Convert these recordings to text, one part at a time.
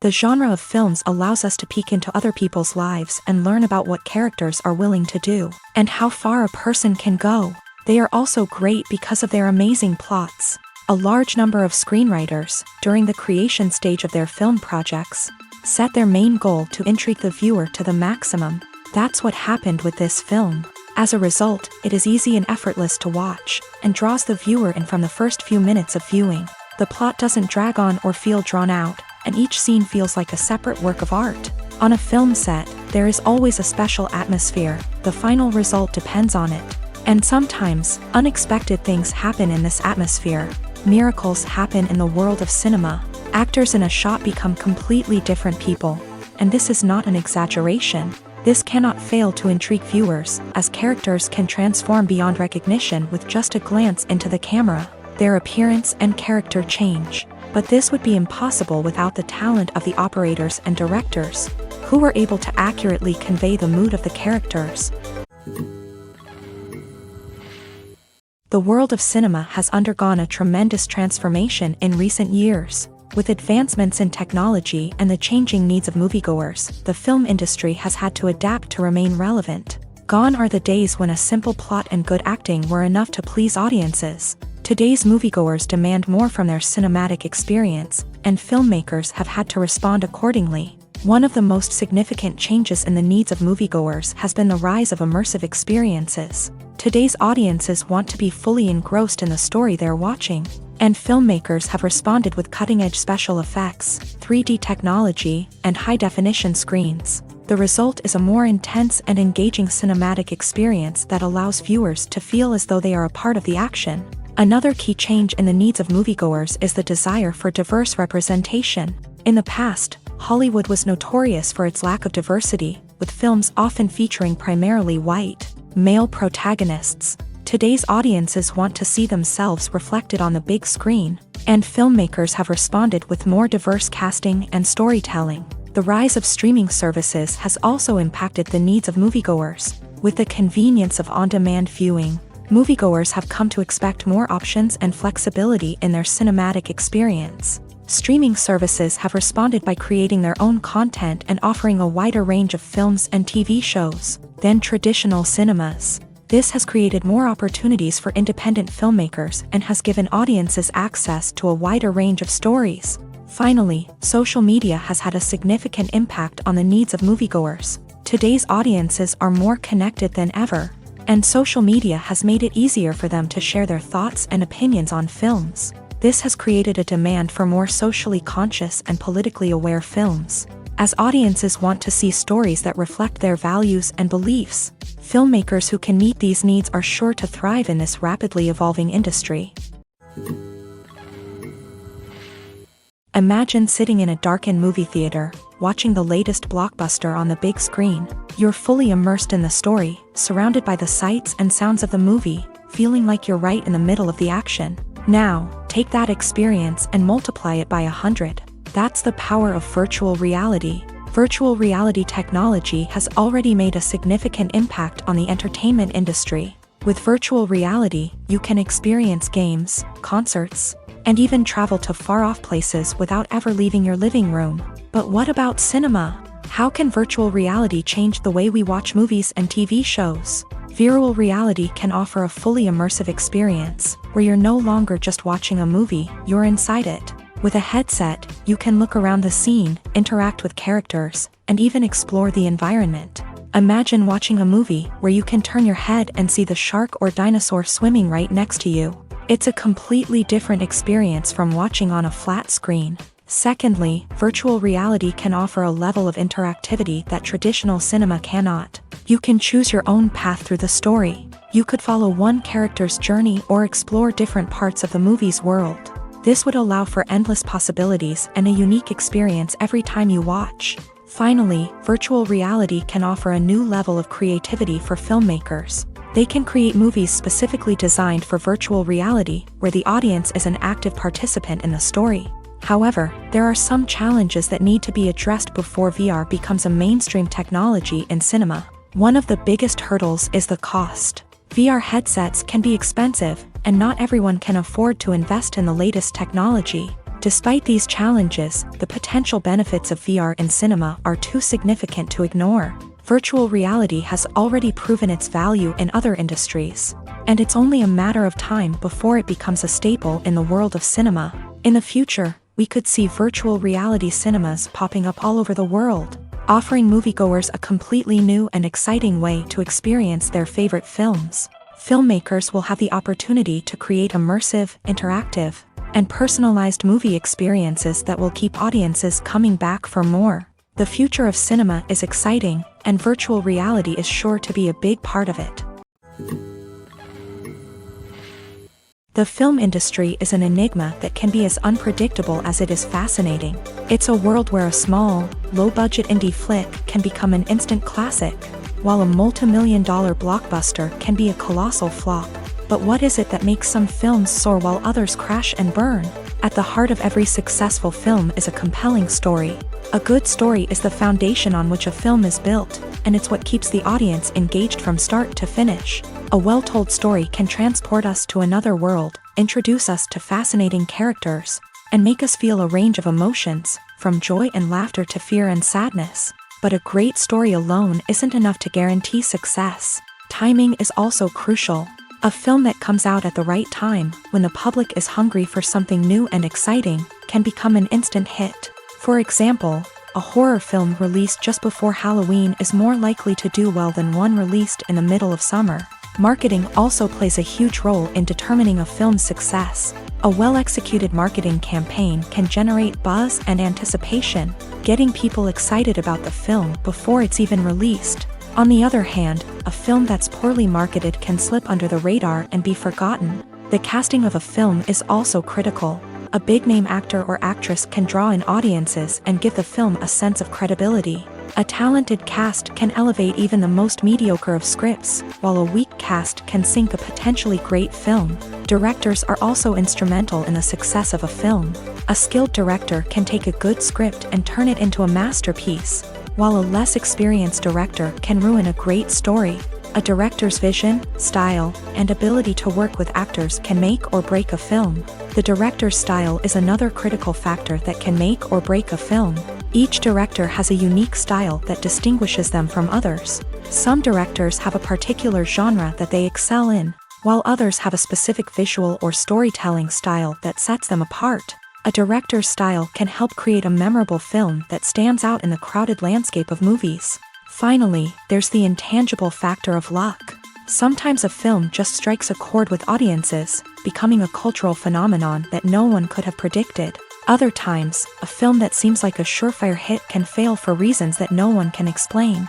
The genre of films allows us to peek into other people's lives and learn about what characters are willing to do, and how far a person can go. They are also great because of their amazing plots. A large number of screenwriters, during the creation stage of their film projects, set their main goal to intrigue the viewer to the maximum. That's what happened with this film. As a result, it is easy and effortless to watch, and draws the viewer in from the first few minutes of viewing. The plot doesn't drag on or feel drawn out, and each scene feels like a separate work of art. On a film set, there is always a special atmosphere. The final result depends on it. And sometimes, unexpected things happen in this atmosphere. Miracles happen in the world of cinema. Actors in a shot become completely different people. And this is not an exaggeration. This cannot fail to intrigue viewers, as characters can transform beyond recognition with just a glance into the camera. Their appearance and character change. But this would be impossible without the talent of the operators and directors, who were able to accurately convey the mood of the characters. The world of cinema has undergone a tremendous transformation in recent years. With advancements in technology and the changing needs of moviegoers, the film industry has had to adapt to remain relevant. Gone are the days when a simple plot and good acting were enough to please audiences. Today's moviegoers demand more from their cinematic experience, and filmmakers have had to respond accordingly. One of the most significant changes in the needs of moviegoers has been the rise of immersive experiences. Today's audiences want to be fully engrossed in the story they're watching, and filmmakers have responded with cutting-edge special effects, 3D technology, and high-definition screens. The result is a more intense and engaging cinematic experience that allows viewers to feel as though they are a part of the action. Another key change in the needs of moviegoers is the desire for diverse representation. In the past, Hollywood was notorious for its lack of diversity, with films often featuring primarily white, male protagonists. Today's audiences want to see themselves reflected on the big screen, and filmmakers have responded with more diverse casting and storytelling. The rise of streaming services has also impacted the needs of moviegoers. With the convenience of on-demand viewing, moviegoers have come to expect more options and flexibility in their cinematic experience. Streaming services have responded by creating their own content and offering a wider range of films and TV shows than traditional cinemas. This has created more opportunities for independent filmmakers and has given audiences access to a wider range of stories. Finally, social media has had a significant impact on the needs of moviegoers. Today's audiences are more connected than ever, and social media has made it easier for them to share their thoughts and opinions on films. This has created a demand for more socially conscious and politically aware films. As audiences want to see stories that reflect their values and beliefs, filmmakers who can meet these needs are sure to thrive in this rapidly evolving industry. Imagine sitting in a darkened movie theater, watching the latest blockbuster on the big screen. You're fully immersed in the story, surrounded by the sights and sounds of the movie, feeling like you're right in the middle of the action. Now, take that experience and multiply it by 100. That's the power of virtual reality. Virtual reality technology has already made a significant impact on the entertainment industry. With virtual reality, you can experience games, concerts, and even travel to far-off places without ever leaving your living room. But what about cinema? How can virtual reality change the way we watch movies and TV shows? Virtual reality can offer a fully immersive experience, where you're no longer just watching a movie, you're inside it. With a headset, you can look around the scene, interact with characters, and even explore the environment. Imagine watching a movie where you can turn your head and see the shark or dinosaur swimming right next to you. It's a completely different experience from watching on a flat screen. Secondly, virtual reality can offer a level of interactivity that traditional cinema cannot. You can choose your own path through the story. You could follow one character's journey or explore different parts of the movie's world. This would allow for endless possibilities and a unique experience every time you watch. Finally, virtual reality can offer a new level of creativity for filmmakers. They can create movies specifically designed for virtual reality, where the audience is an active participant in the story. However, there are some challenges that need to be addressed before VR becomes a mainstream technology in cinema. One of the biggest hurdles is the cost. VR headsets can be expensive, and not everyone can afford to invest in the latest technology. Despite these challenges, the potential benefits of VR in cinema are too significant to ignore. Virtual reality has already proven its value in other industries, and it's only a matter of time before it becomes a staple in the world of cinema. In the future, we could see virtual reality cinemas popping up all over the world, offering moviegoers a completely new and exciting way to experience their favorite films. Filmmakers will have the opportunity to create immersive, interactive, and personalized movie experiences that will keep audiences coming back for more. The future of cinema is exciting, and virtual reality is sure to be a big part of it. The film industry is an enigma that can be as unpredictable as it is fascinating. It's a world where a small, low-budget indie flick can become an instant classic, while a multi-million-dollar blockbuster can be a colossal flop. But what is it that makes some films soar while others crash and burn? At the heart of every successful film is a compelling story. A good story is the foundation on which a film is built, and it's what keeps the audience engaged from start to finish. A well-told story can transport us to another world, introduce us to fascinating characters, and make us feel a range of emotions, from joy and laughter to fear and sadness. But a great story alone isn't enough to guarantee success. Timing is also crucial. A film that comes out at the right time, when the public is hungry for something new and exciting, can become an instant hit. For example, a horror film released just before Halloween is more likely to do well than one released in the middle of summer. Marketing also plays a huge role in determining a film's success. A well-executed marketing campaign can generate buzz and anticipation, getting people excited about the film before it's even released. On the other hand, a film that's poorly marketed can slip under the radar and be forgotten. The casting of a film is also critical. A big-name actor or actress can draw in audiences and give the film a sense of credibility. A talented cast can elevate even the most mediocre of scripts, while a weak cast can sink a potentially great film. Directors are also instrumental in the success of a film. A skilled director can take a good script and turn it into a masterpiece, while a less experienced director can ruin a great story. A director's vision, style, and ability to work with actors can make or break a film. The director's style is another critical factor that can make or break a film. Each director has a unique style that distinguishes them from others. Some directors have a particular genre that they excel in, while others have a specific visual or storytelling style that sets them apart. A director's style can help create a memorable film that stands out in the crowded landscape of movies. Finally, there's the intangible factor of luck. Sometimes a film just strikes a chord with audiences, becoming a cultural phenomenon that no one could have predicted. Other times, a film that seems like a surefire hit can fail for reasons that no one can explain.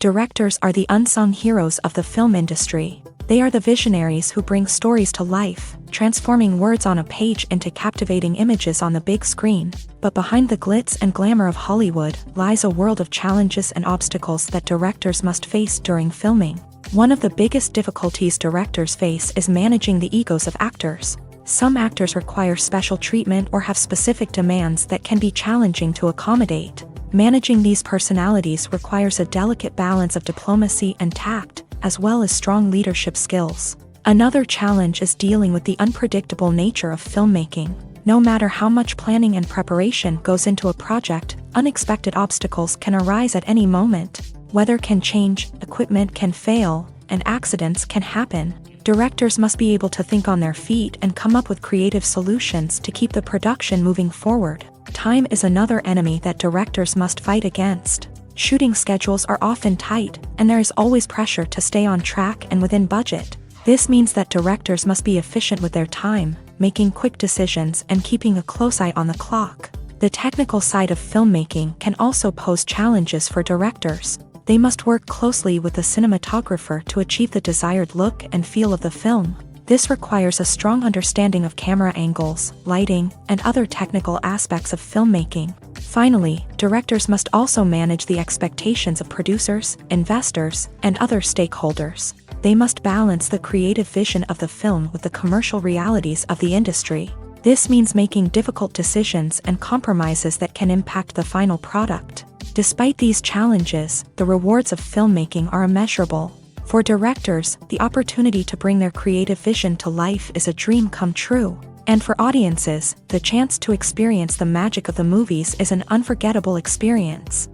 Directors are the unsung heroes of the film industry. They are the visionaries who bring stories to life, transforming words on a page into captivating images on the big screen. But behind the glitz and glamour of Hollywood lies a world of challenges and obstacles that directors must face during filming. One of the biggest difficulties directors face is managing the egos of actors. Some actors require special treatment or have specific demands that can be challenging to accommodate. Managing these personalities requires a delicate balance of diplomacy and tact, as well as strong leadership skills. Another challenge is dealing with the unpredictable nature of filmmaking. No matter how much planning and preparation goes into a project, unexpected obstacles can arise at any moment. Weather can change, equipment can fail, and accidents can happen. Directors must be able to think on their feet and come up with creative solutions to keep the production moving forward. Time is another enemy that directors must fight against. Shooting schedules are often tight, and there is always pressure to stay on track and within budget. This means that directors must be efficient with their time, making quick decisions and keeping a close eye on the clock. The technical side of filmmaking can also pose challenges for directors. They must work closely with the cinematographer to achieve the desired look and feel of the film. This requires a strong understanding of camera angles, lighting, and other technical aspects of filmmaking. Finally, directors must also manage the expectations of producers, investors, and other stakeholders. They must balance the creative vision of the film with the commercial realities of the industry. This means making difficult decisions and compromises that can impact the final product. Despite these challenges, the rewards of filmmaking are immeasurable. For directors, the opportunity to bring their creative vision to life is a dream come true. And for audiences, the chance to experience the magic of the movies is an unforgettable experience.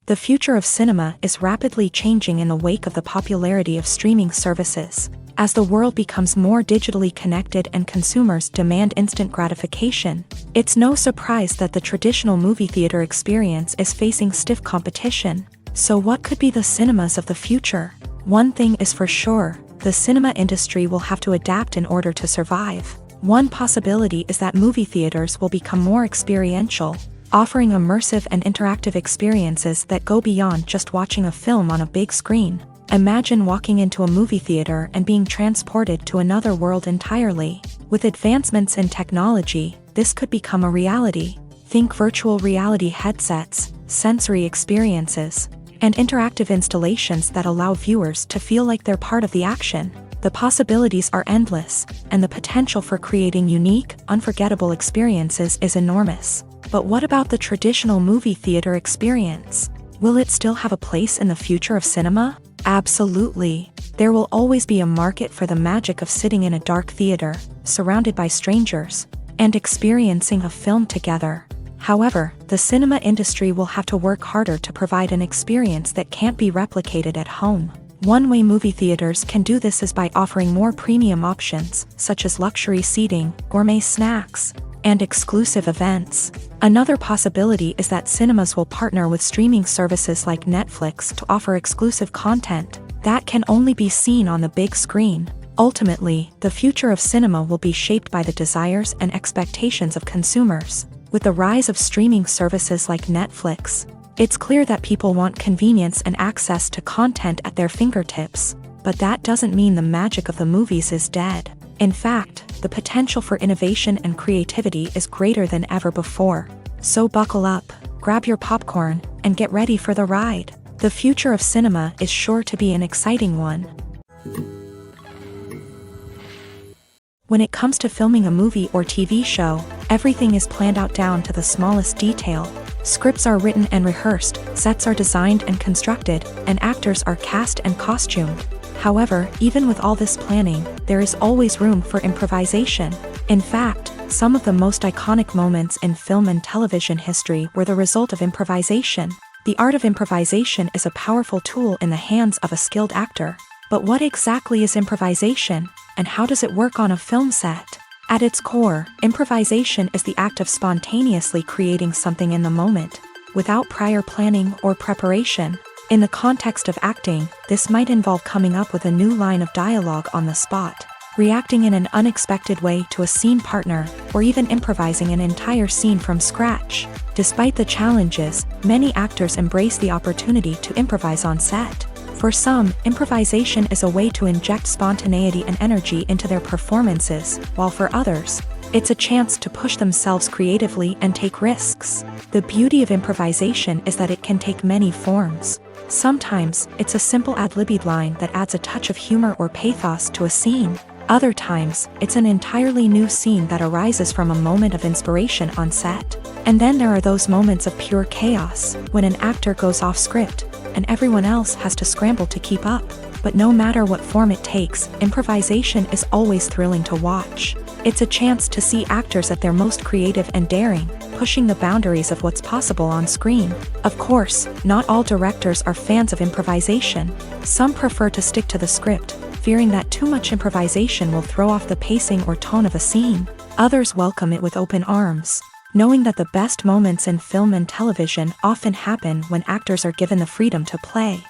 The future of cinema is rapidly changing in the wake of the popularity of streaming services. As the world becomes more digitally connected and consumers demand instant gratification, it's no surprise that the traditional movie theater experience is facing stiff competition. So what could be the cinemas of the future? One thing is for sure, the cinema industry will have to adapt in order to survive. One possibility is that movie theaters will become more experiential, offering immersive and interactive experiences that go beyond just watching a film on a big screen. Imagine walking into a movie theater and being transported to another world entirely. With advancements in technology, this could become a reality. Think virtual reality headsets, sensory experiences, and interactive installations that allow viewers to feel like they're part of the action. The possibilities are endless, and the potential for creating unique, unforgettable experiences is enormous. But what about the traditional movie theater experience? Will it still have a place in the future of cinema? Absolutely. There will always be a market for the magic of sitting in a dark theater, surrounded by strangers, and experiencing a film together. However, the cinema industry will have to work harder to provide an experience that can't be replicated at home. One way movie theaters can do this is by offering more premium options, such as luxury seating, gourmet snacks, and exclusive events. Another possibility is that cinemas will partner with streaming services like Netflix to offer exclusive content that can only be seen on the big screen. Ultimately, the future of cinema will be shaped by the desires and expectations of consumers. With the rise of streaming services like Netflix, it's clear that people want convenience and access to content at their fingertips. But that doesn't mean the magic of the movies is dead. In fact, the potential for innovation and creativity is greater than ever before. So buckle up, grab your popcorn, and get ready for the ride. The future of cinema is sure to be an exciting one. When it comes to filming a movie or TV show, everything is planned out down to the smallest detail. Scripts are written and rehearsed, sets are designed and constructed, and actors are cast and costumed. However, even with all this planning, there is always room for improvisation. In fact, some of the most iconic moments in film and television history were the result of improvisation. The art of improvisation is a powerful tool in the hands of a skilled actor. But what exactly is improvisation, and how does it work on a film set? At its core, improvisation is the act of spontaneously creating something in the moment, without prior planning or preparation. In the context of acting, this might involve coming up with a new line of dialogue on the spot, reacting in an unexpected way to a scene partner, or even improvising an entire scene from scratch. Despite the challenges, many actors embrace the opportunity to improvise on set. For some, improvisation is a way to inject spontaneity and energy into their performances, while for others, it's a chance to push themselves creatively and take risks. The beauty of improvisation is that it can take many forms. Sometimes, it's a simple ad-libbed line that adds a touch of humor or pathos to a scene. Other times, it's an entirely new scene that arises from a moment of inspiration on set. And then there are those moments of pure chaos, when an actor goes off script, and everyone else has to scramble to keep up. But no matter what form it takes, improvisation is always thrilling to watch. It's a chance to see actors at their most creative and daring, pushing the boundaries of what's possible on screen. Of course, not all directors are fans of improvisation. Some prefer to stick to the script, fearing that too much improvisation will throw off the pacing or tone of a scene. Others welcome it with open arms, knowing that the best moments in film and television often happen when actors are given the freedom to play.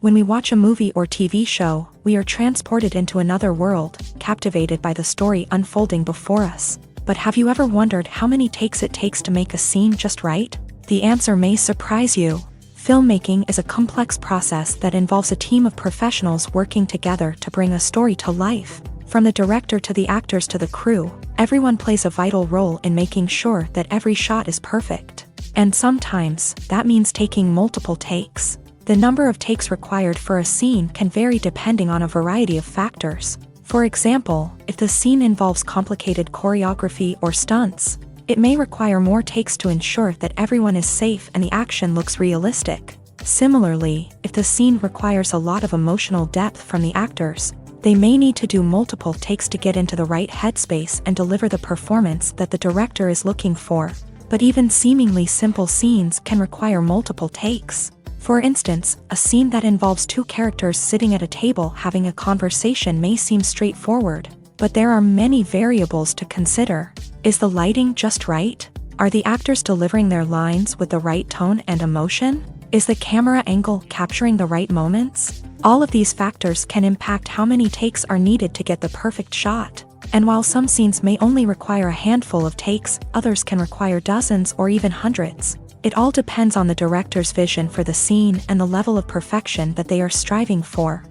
When we watch a movie or TV show, we are transported into another world, captivated by the story unfolding before us. But have you ever wondered how many takes it takes to make a scene just right? The answer may surprise you. Filmmaking is a complex process that involves a team of professionals working together to bring a story to life. From the director to the actors to the crew, everyone plays a vital role in making sure that every shot is perfect. And sometimes, that means taking multiple takes. The number of takes required for a scene can vary depending on a variety of factors. For example, if the scene involves complicated choreography or stunts, it may require more takes to ensure that everyone is safe and the action looks realistic. Similarly, if the scene requires a lot of emotional depth from the actors, they may need to do multiple takes to get into the right headspace and deliver the performance that the director is looking for. But even seemingly simple scenes can require multiple takes. For instance, a scene that involves two characters sitting at a table having a conversation may seem straightforward, but there are many variables to consider. Is the lighting just right? Are the actors delivering their lines with the right tone and emotion? Is the camera angle capturing the right moments? All of these factors can impact how many takes are needed to get the perfect shot. And while some scenes may only require a handful of takes, others can require dozens or even hundreds. It all depends on the director's vision for the scene and the level of perfection that they are striving for.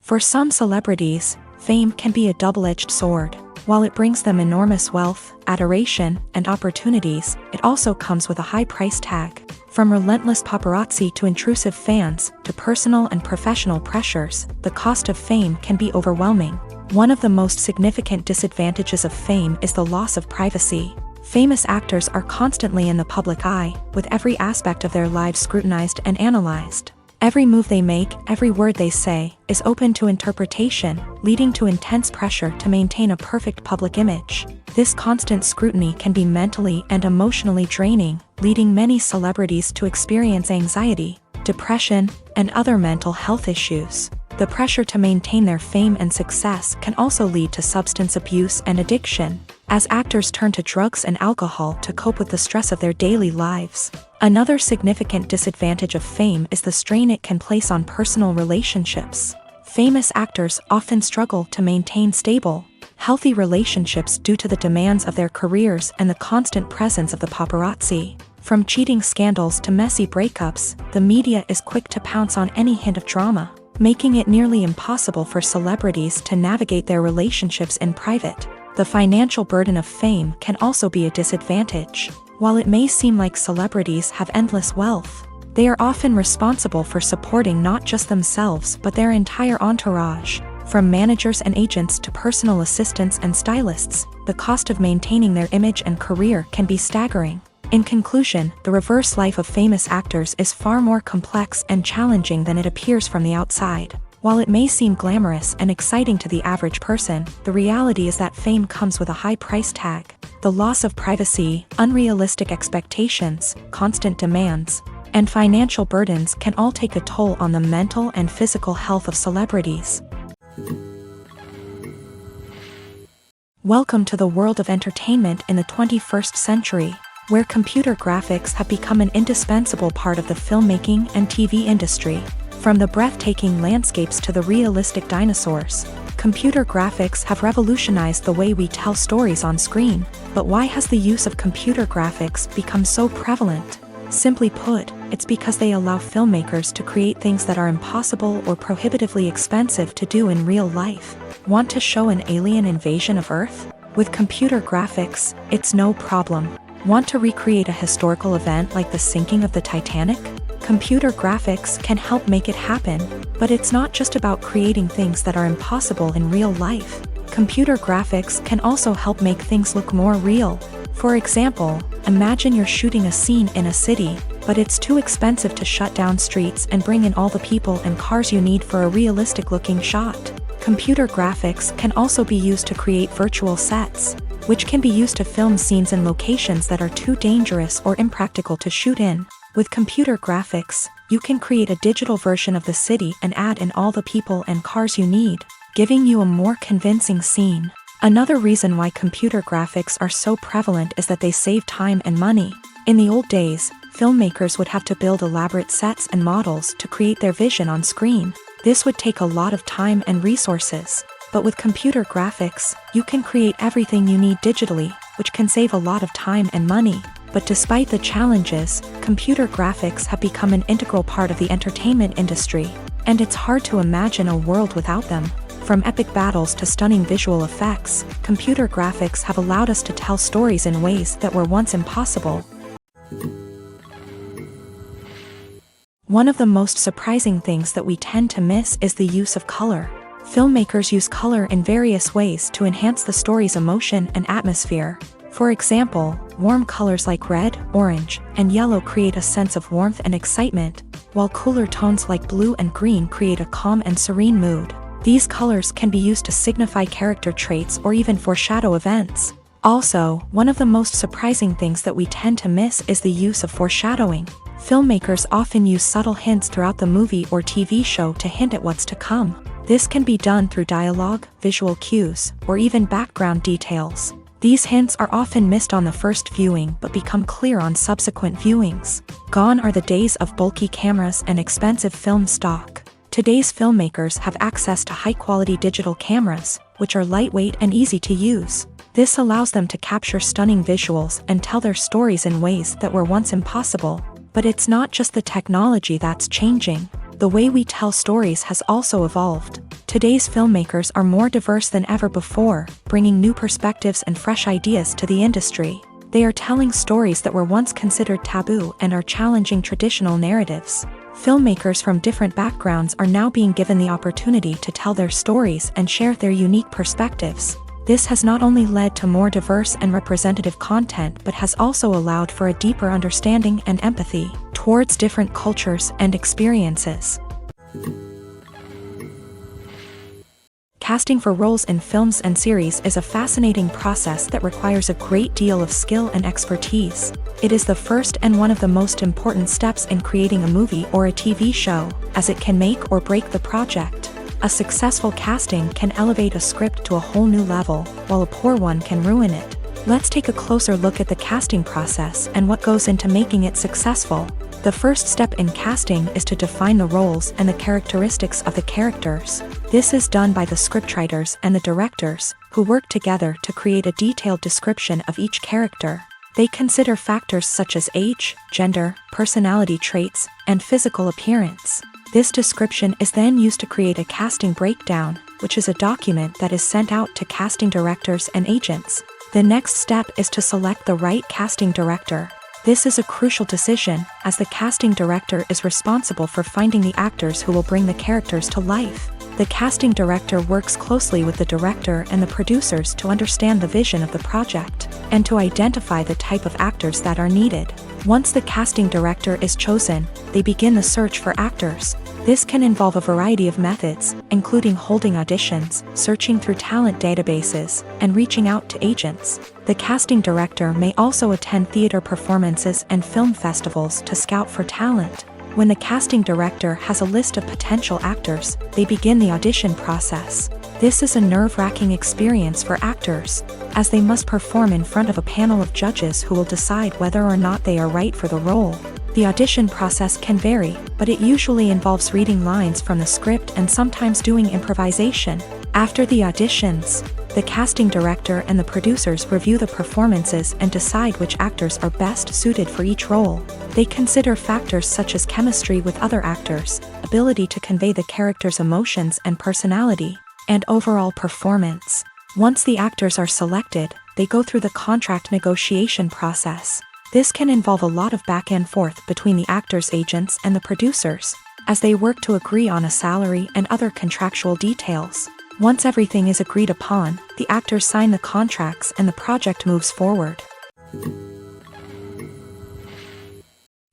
For some celebrities, fame can be a double-edged sword. While it brings them enormous wealth, adoration, and opportunities, it also comes with a high price tag. From relentless paparazzi to intrusive fans, to personal and professional pressures, the cost of fame can be overwhelming. One of the most significant disadvantages of fame is the loss of privacy. Famous actors are constantly in the public eye, with every aspect of their lives scrutinized and analyzed. Every move they make, every word they say, is open to interpretation, leading to intense pressure to maintain a perfect public image. This constant scrutiny can be mentally and emotionally draining, leading many celebrities to experience anxiety, depression, and other mental health issues. The pressure to maintain their fame and success can also lead to substance abuse and addiction, as actors turn to drugs and alcohol to cope with the stress of their daily lives. Another significant disadvantage of fame is the strain it can place on personal relationships. Famous actors often struggle to maintain stable, healthy relationships due to the demands of their careers and the constant presence of the paparazzi. From cheating scandals to messy breakups, the media is quick to pounce on any hint of drama, making it nearly impossible for celebrities to navigate their relationships in private. The financial burden of fame can also be a disadvantage. While it may seem like celebrities have endless wealth, they are often responsible for supporting not just themselves but their entire entourage. From managers and agents to personal assistants and stylists, the cost of maintaining their image and career can be staggering. In conclusion, the reverse life of famous actors is far more complex and challenging than it appears from the outside. While it may seem glamorous and exciting to the average person, the reality is that fame comes with a high price tag. The loss of privacy, unrealistic expectations, constant demands, and financial burdens can all take a toll on the mental and physical health of celebrities. Welcome to the world of entertainment in the 21st century, where computer graphics have become an indispensable part of the filmmaking and TV industry. From the breathtaking landscapes to the realistic dinosaurs, computer graphics have revolutionized the way we tell stories on screen. But why has the use of computer graphics become so prevalent? Simply put, it's because they allow filmmakers to create things that are impossible or prohibitively expensive to do in real life. Want to show an alien invasion of Earth? With computer graphics, it's no problem. Want to recreate a historical event like the sinking of the Titanic? Computer graphics can help make it happen, but it's not just about creating things that are impossible in real life. Computer graphics can also help make things look more real. For example, imagine you're shooting a scene in a city, but it's too expensive to shut down streets and bring in all the people and cars you need for a realistic-looking shot. Computer graphics can also be used to create virtual sets, which can be used to film scenes in locations that are too dangerous or impractical to shoot in. With computer graphics, you can create a digital version of the city and add in all the people and cars you need, giving you a more convincing scene. Another reason why computer graphics are so prevalent is that they save time and money. In the old days, filmmakers would have to build elaborate sets and models to create their vision on screen. This would take a lot of time and resources. But with computer graphics, you can create everything you need digitally, which can save a lot of time and money. But despite the challenges, computer graphics have become an integral part of the entertainment industry, and it's hard to imagine a world without them. From epic battles to stunning visual effects, computer graphics have allowed us to tell stories in ways that were once impossible. One of the most surprising things that we tend to miss is the use of color. Filmmakers use color in various ways to enhance the story's emotion and atmosphere. For example, warm colors like red, orange, and yellow create a sense of warmth and excitement, while cooler tones like blue and green create a calm and serene mood. These colors can be used to signify character traits or even foreshadow events. Also, one of the most surprising things that we tend to miss is the use of foreshadowing. Filmmakers often use subtle hints throughout the movie or TV show to hint at what's to come. This can be done through dialogue, visual cues, or even background details. These hints are often missed on the first viewing but become clear on subsequent viewings. Gone are the days of bulky cameras and expensive film stock. Today's filmmakers have access to high-quality digital cameras, which are lightweight and easy to use. This allows them to capture stunning visuals and tell their stories in ways that were once impossible. But it's not just the technology that's changing. The way we tell stories has also evolved. Today's filmmakers are more diverse than ever before, bringing new perspectives and fresh ideas to the industry. They are telling stories that were once considered taboo and are challenging traditional narratives. Filmmakers from different backgrounds are now being given the opportunity to tell their stories and share their unique perspectives. This has not only led to more diverse and representative content but has also allowed for a deeper understanding and empathy towards different cultures and experiences. Casting for roles in films and series is a fascinating process that requires a great deal of skill and expertise. It is the first and one of the most important steps in creating a movie or a TV show, as it can make or break the project. A successful casting can elevate a script to a whole new level, while a poor one can ruin it. Let's take a closer look at the casting process and what goes into making it successful. The first step in casting is to define the roles and the characteristics of the characters. This is done by the scriptwriters and the directors, who work together to create a detailed description of each character. They consider factors such as age, gender, personality traits, and physical appearance. This description is then used to create a casting breakdown, which is a document that is sent out to casting directors and agents. The next step is to select the right casting director. This is a crucial decision, as the casting director is responsible for finding the actors who will bring the characters to life. The casting director works closely with the director and the producers to understand the vision of the project, and to identify the type of actors that are needed. Once the casting director is chosen, they begin the search for actors. This can involve a variety of methods, including holding auditions, searching through talent databases, and reaching out to agents. The casting director may also attend theater performances and film festivals to scout for talent. When the casting director has a list of potential actors, they begin the audition process. This is a nerve-wracking experience for actors, as they must perform in front of a panel of judges who will decide whether or not they are right for the role. The audition process can vary, but it usually involves reading lines from the script and sometimes doing improvisation. After the auditions, the casting director and the producers review the performances and decide which actors are best suited for each role. They consider factors such as chemistry with other actors, ability to convey the character's emotions and personality, and overall performance. Once the actors are selected, they go through the contract negotiation process. This can involve a lot of back and forth between the actors' agents and the producers, as they work to agree on a salary and other contractual details. Once everything is agreed upon, the actors sign the contracts and the project moves forward.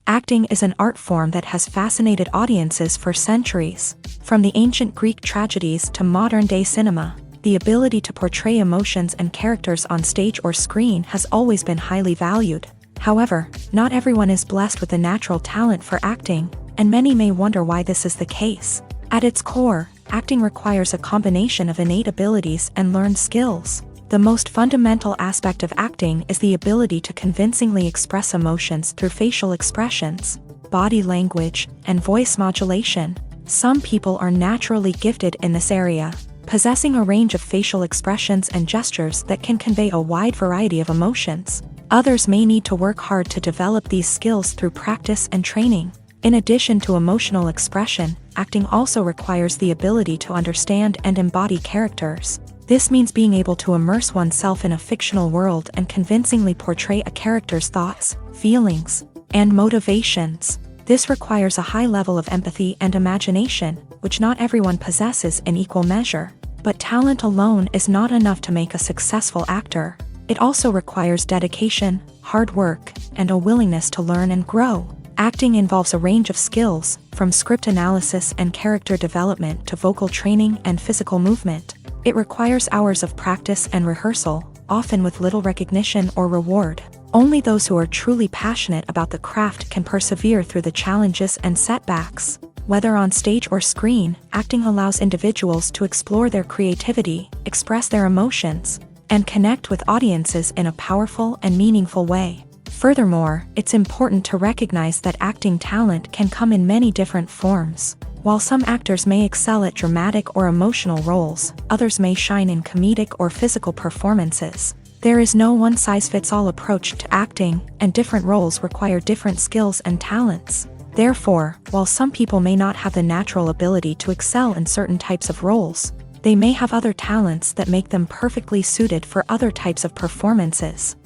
Acting is an art form that has fascinated audiences for centuries. From the ancient Greek tragedies to modern-day cinema, the ability to portray emotions and characters on stage or screen has always been highly valued. However, not everyone is blessed with a natural talent for acting, and many may wonder why this is the case. At its core, acting requires a combination of innate abilities and learned skills. The most fundamental aspect of acting is the ability to convincingly express emotions through facial expressions, body language, and voice modulation. Some people are naturally gifted in this area, possessing a range of facial expressions and gestures that can convey a wide variety of emotions. Others may need to work hard to develop these skills through practice and training. In addition to emotional expression, acting also requires the ability to understand and embody characters. This means being able to immerse oneself in a fictional world and convincingly portray a character's thoughts, feelings, and motivations. This requires a high level of empathy and imagination, which not everyone possesses in equal measure. But talent alone is not enough to make a successful actor. It also requires dedication, hard work, and a willingness to learn and grow. Acting involves a range of skills, from script analysis and character development to vocal training and physical movement. It requires hours of practice and rehearsal, often with little recognition or reward. Only those who are truly passionate about the craft can persevere through the challenges and setbacks. Whether on stage or screen, acting allows individuals to explore their creativity, express their emotions, and connect with audiences in a powerful and meaningful way. Furthermore, it's important to recognize that acting talent can come in many different forms. While some actors may excel at dramatic or emotional roles, others may shine in comedic or physical performances. There is no one-size-fits-all approach to acting, and different roles require different skills and talents. Therefore, while some people may not have the natural ability to excel in certain types of roles, they may have other talents that make them perfectly suited for other types of performances.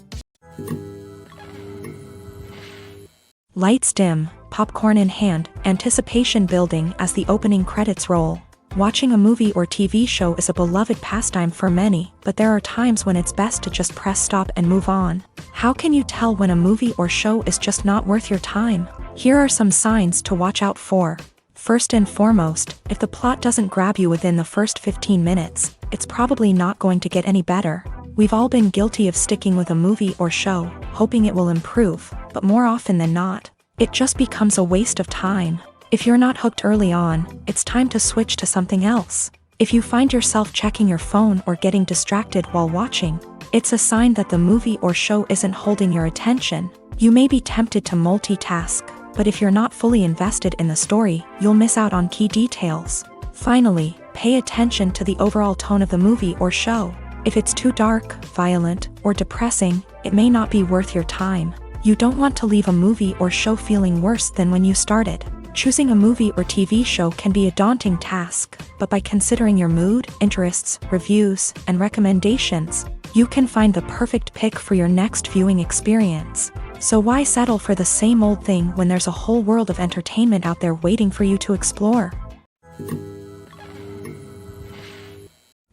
Lights dim, popcorn in hand, anticipation building as the opening credits roll. Watching a movie or TV show is a beloved pastime for many, but there are times when it's best to just press stop and move on. How can you tell when a movie or show is just not worth your time? Here are some signs to watch out for. First and foremost, if the plot doesn't grab you within the first 15 minutes, it's probably not going to get any better. We've all been guilty of sticking with a movie or show, hoping it will improve, but more often than not, it just becomes a waste of time. If you're not hooked early on, it's time to switch to something else. If you find yourself checking your phone or getting distracted while watching, it's a sign that the movie or show isn't holding your attention. You may be tempted to multitask, but if you're not fully invested in the story, you'll miss out on key details. Finally, pay attention to the overall tone of the movie or show. If it's too dark, violent, or depressing, it may not be worth your time. You don't want to leave a movie or show feeling worse than when you started. Choosing a movie or TV show can be a daunting task, but by considering your mood, interests, reviews, and recommendations, you can find the perfect pick for your next viewing experience. So why settle for the same old thing when there's a whole world of entertainment out there waiting for you to explore?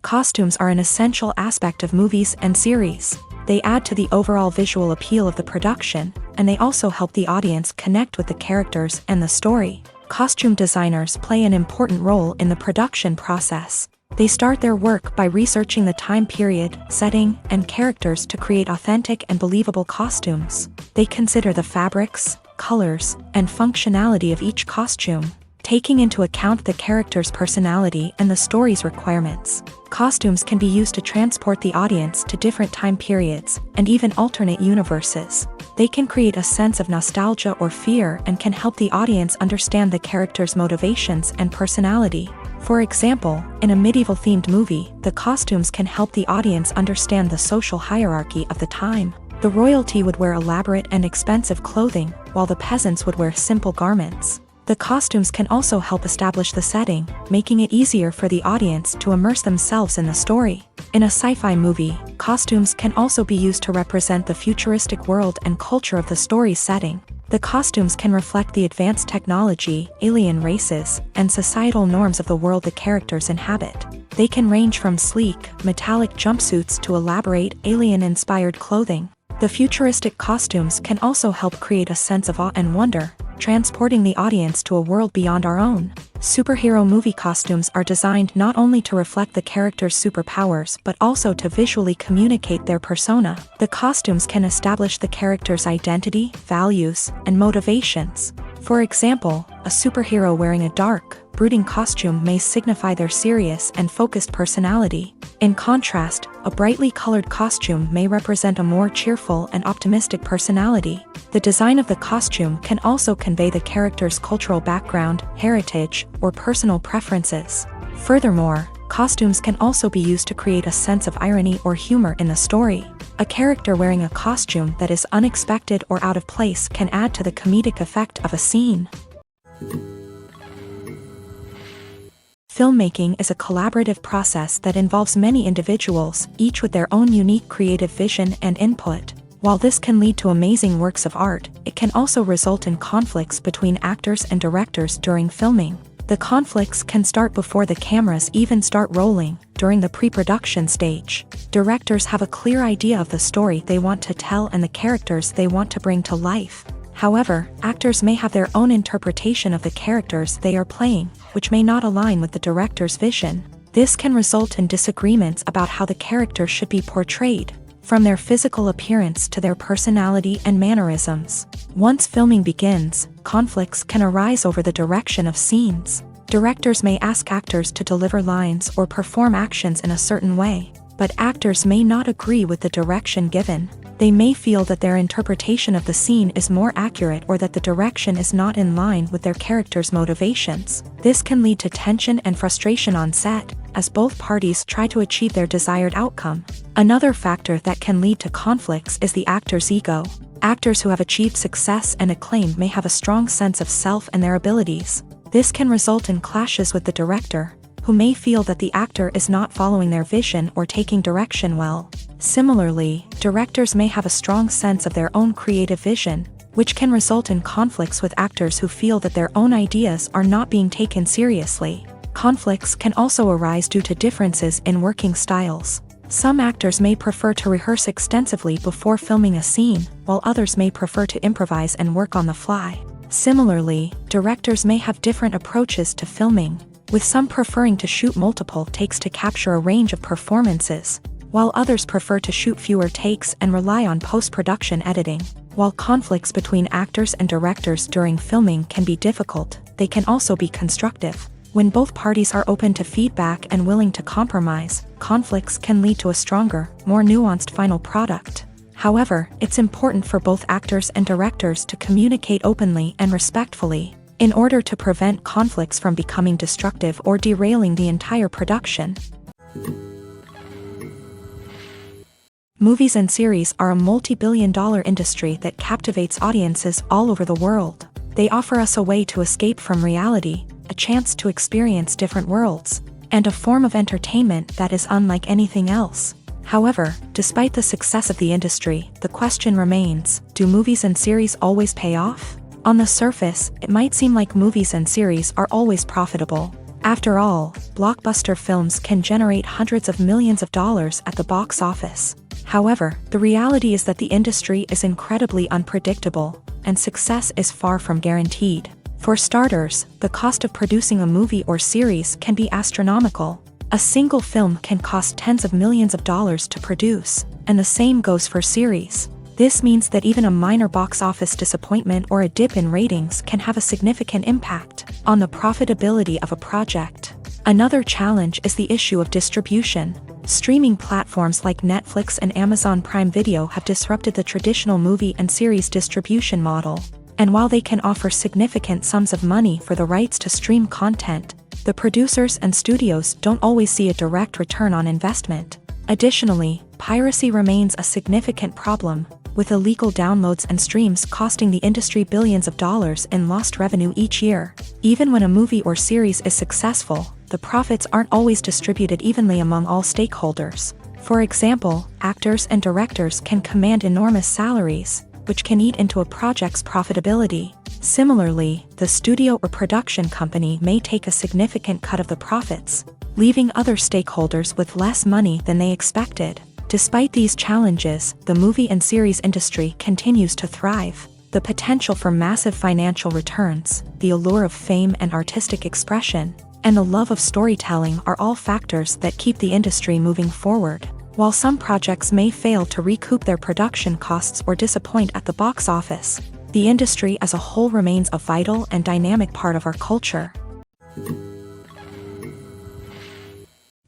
Costumes are an essential aspect of movies and series. They add to the overall visual appeal of the production, and they also help the audience connect with the characters and the story. Costume designers play an important role in the production process. They start their work by researching the time period, setting, and characters to create authentic and believable costumes. They consider the fabrics, colors, and functionality of each costume, taking into account the character's personality and the story's requirements. Costumes can be used to transport the audience to different time periods, and even alternate universes. They can create a sense of nostalgia or fear and can help the audience understand the character's motivations and personality. For example, in a medieval-themed movie, the costumes can help the audience understand the social hierarchy of the time. The royalty would wear elaborate and expensive clothing, while the peasants would wear simple garments. The costumes can also help establish the setting, making it easier for the audience to immerse themselves in the story. In a sci-fi movie, costumes can also be used to represent the futuristic world and culture of the story's setting. The costumes can reflect the advanced technology, alien races, and societal norms of the world the characters inhabit. They can range from sleek, metallic jumpsuits to elaborate, alien-inspired clothing. The futuristic costumes can also help create a sense of awe and wonder, transporting the audience to a world beyond our own. Superhero movie costumes are designed not only to reflect the character's superpowers but also to visually communicate their persona. The costumes can establish the character's identity, values, and motivations. For example, a superhero wearing a dark, brooding costume may signify their serious and focused personality. In contrast, a brightly colored costume may represent a more cheerful and optimistic personality. The design of the costume can also convey the character's cultural background, heritage, or personal preferences. Furthermore, costumes can also be used to create a sense of irony or humor in the story. A character wearing a costume that is unexpected or out of place can add to the comedic effect of a scene. Filmmaking is a collaborative process that involves many individuals, each with their own unique creative vision and input. While this can lead to amazing works of art, it can also result in conflicts between actors and directors during filming. The conflicts can start before the cameras even start rolling, during the pre-production stage. Directors have a clear idea of the story they want to tell and the characters they want to bring to life. However, actors may have their own interpretation of the characters they are playing, which may not align with the director's vision. This can result in disagreements about how the character should be portrayed, from their physical appearance to their personality and mannerisms. Once filming begins, conflicts can arise over the direction of scenes. Directors may ask actors to deliver lines or perform actions in a certain way, but actors may not agree with the direction given. They may feel that their interpretation of the scene is more accurate or that the direction is not in line with their character's motivations. This can lead to tension and frustration on set, as both parties try to achieve their desired outcome. Another factor that can lead to conflicts is the actor's ego. Actors who have achieved success and acclaim may have a strong sense of self and their abilities. This can result in clashes with the director, who may feel that the actor is not following their vision or taking direction well. Similarly, directors may have a strong sense of their own creative vision, which can result in conflicts with actors who feel that their own ideas are not being taken seriously. Conflicts can also arise due to differences in working styles. Some actors may prefer to rehearse extensively before filming a scene, while others may prefer to improvise and work on the fly. Similarly, directors may have different approaches to filming, with some preferring to shoot multiple takes to capture a range of performances, while others prefer to shoot fewer takes and rely on post-production editing. While conflicts between actors and directors during filming can be difficult, they can also be constructive. When both parties are open to feedback and willing to compromise, conflicts can lead to a stronger, more nuanced final product. However, it's important for both actors and directors to communicate openly and respectfully, in order to prevent conflicts from becoming destructive or derailing the entire production. Movies and series are a multi-billion-dollar industry that captivates audiences all over the world. They offer us a way to escape from reality, a chance to experience different worlds, and a form of entertainment that is unlike anything else. However, despite the success of the industry, the question remains, do movies and series always pay off? On the surface, it might seem like movies and series are always profitable. After all, blockbuster films can generate hundreds of millions of dollars at the box office. However, the reality is that the industry is incredibly unpredictable, and success is far from guaranteed. For starters, the cost of producing a movie or series can be astronomical. A single film can cost tens of millions of dollars to produce, and the same goes for series. This means that even a minor box office disappointment or a dip in ratings can have a significant impact on the profitability of a project. Another challenge is the issue of distribution. Streaming platforms like Netflix and Amazon Prime Video have disrupted the traditional movie and series distribution model. And while they can offer significant sums of money for the rights to stream content, the producers and studios don't always see a direct return on investment. Additionally, piracy remains a significant problem, with illegal downloads and streams costing the industry billions of dollars in lost revenue each year. Even when a movie or series is successful, the profits aren't always distributed evenly among all stakeholders. For example, actors and directors can command enormous salaries, which can eat into a project's profitability. Similarly, the studio or production company may take a significant cut of the profits, leaving other stakeholders with less money than they expected. Despite these challenges, the movie and series industry continues to thrive. The potential for massive financial returns, the allure of fame and artistic expression, and the love of storytelling are all factors that keep the industry moving forward. While some projects may fail to recoup their production costs or disappoint at the box office, the industry as a whole remains a vital and dynamic part of our culture.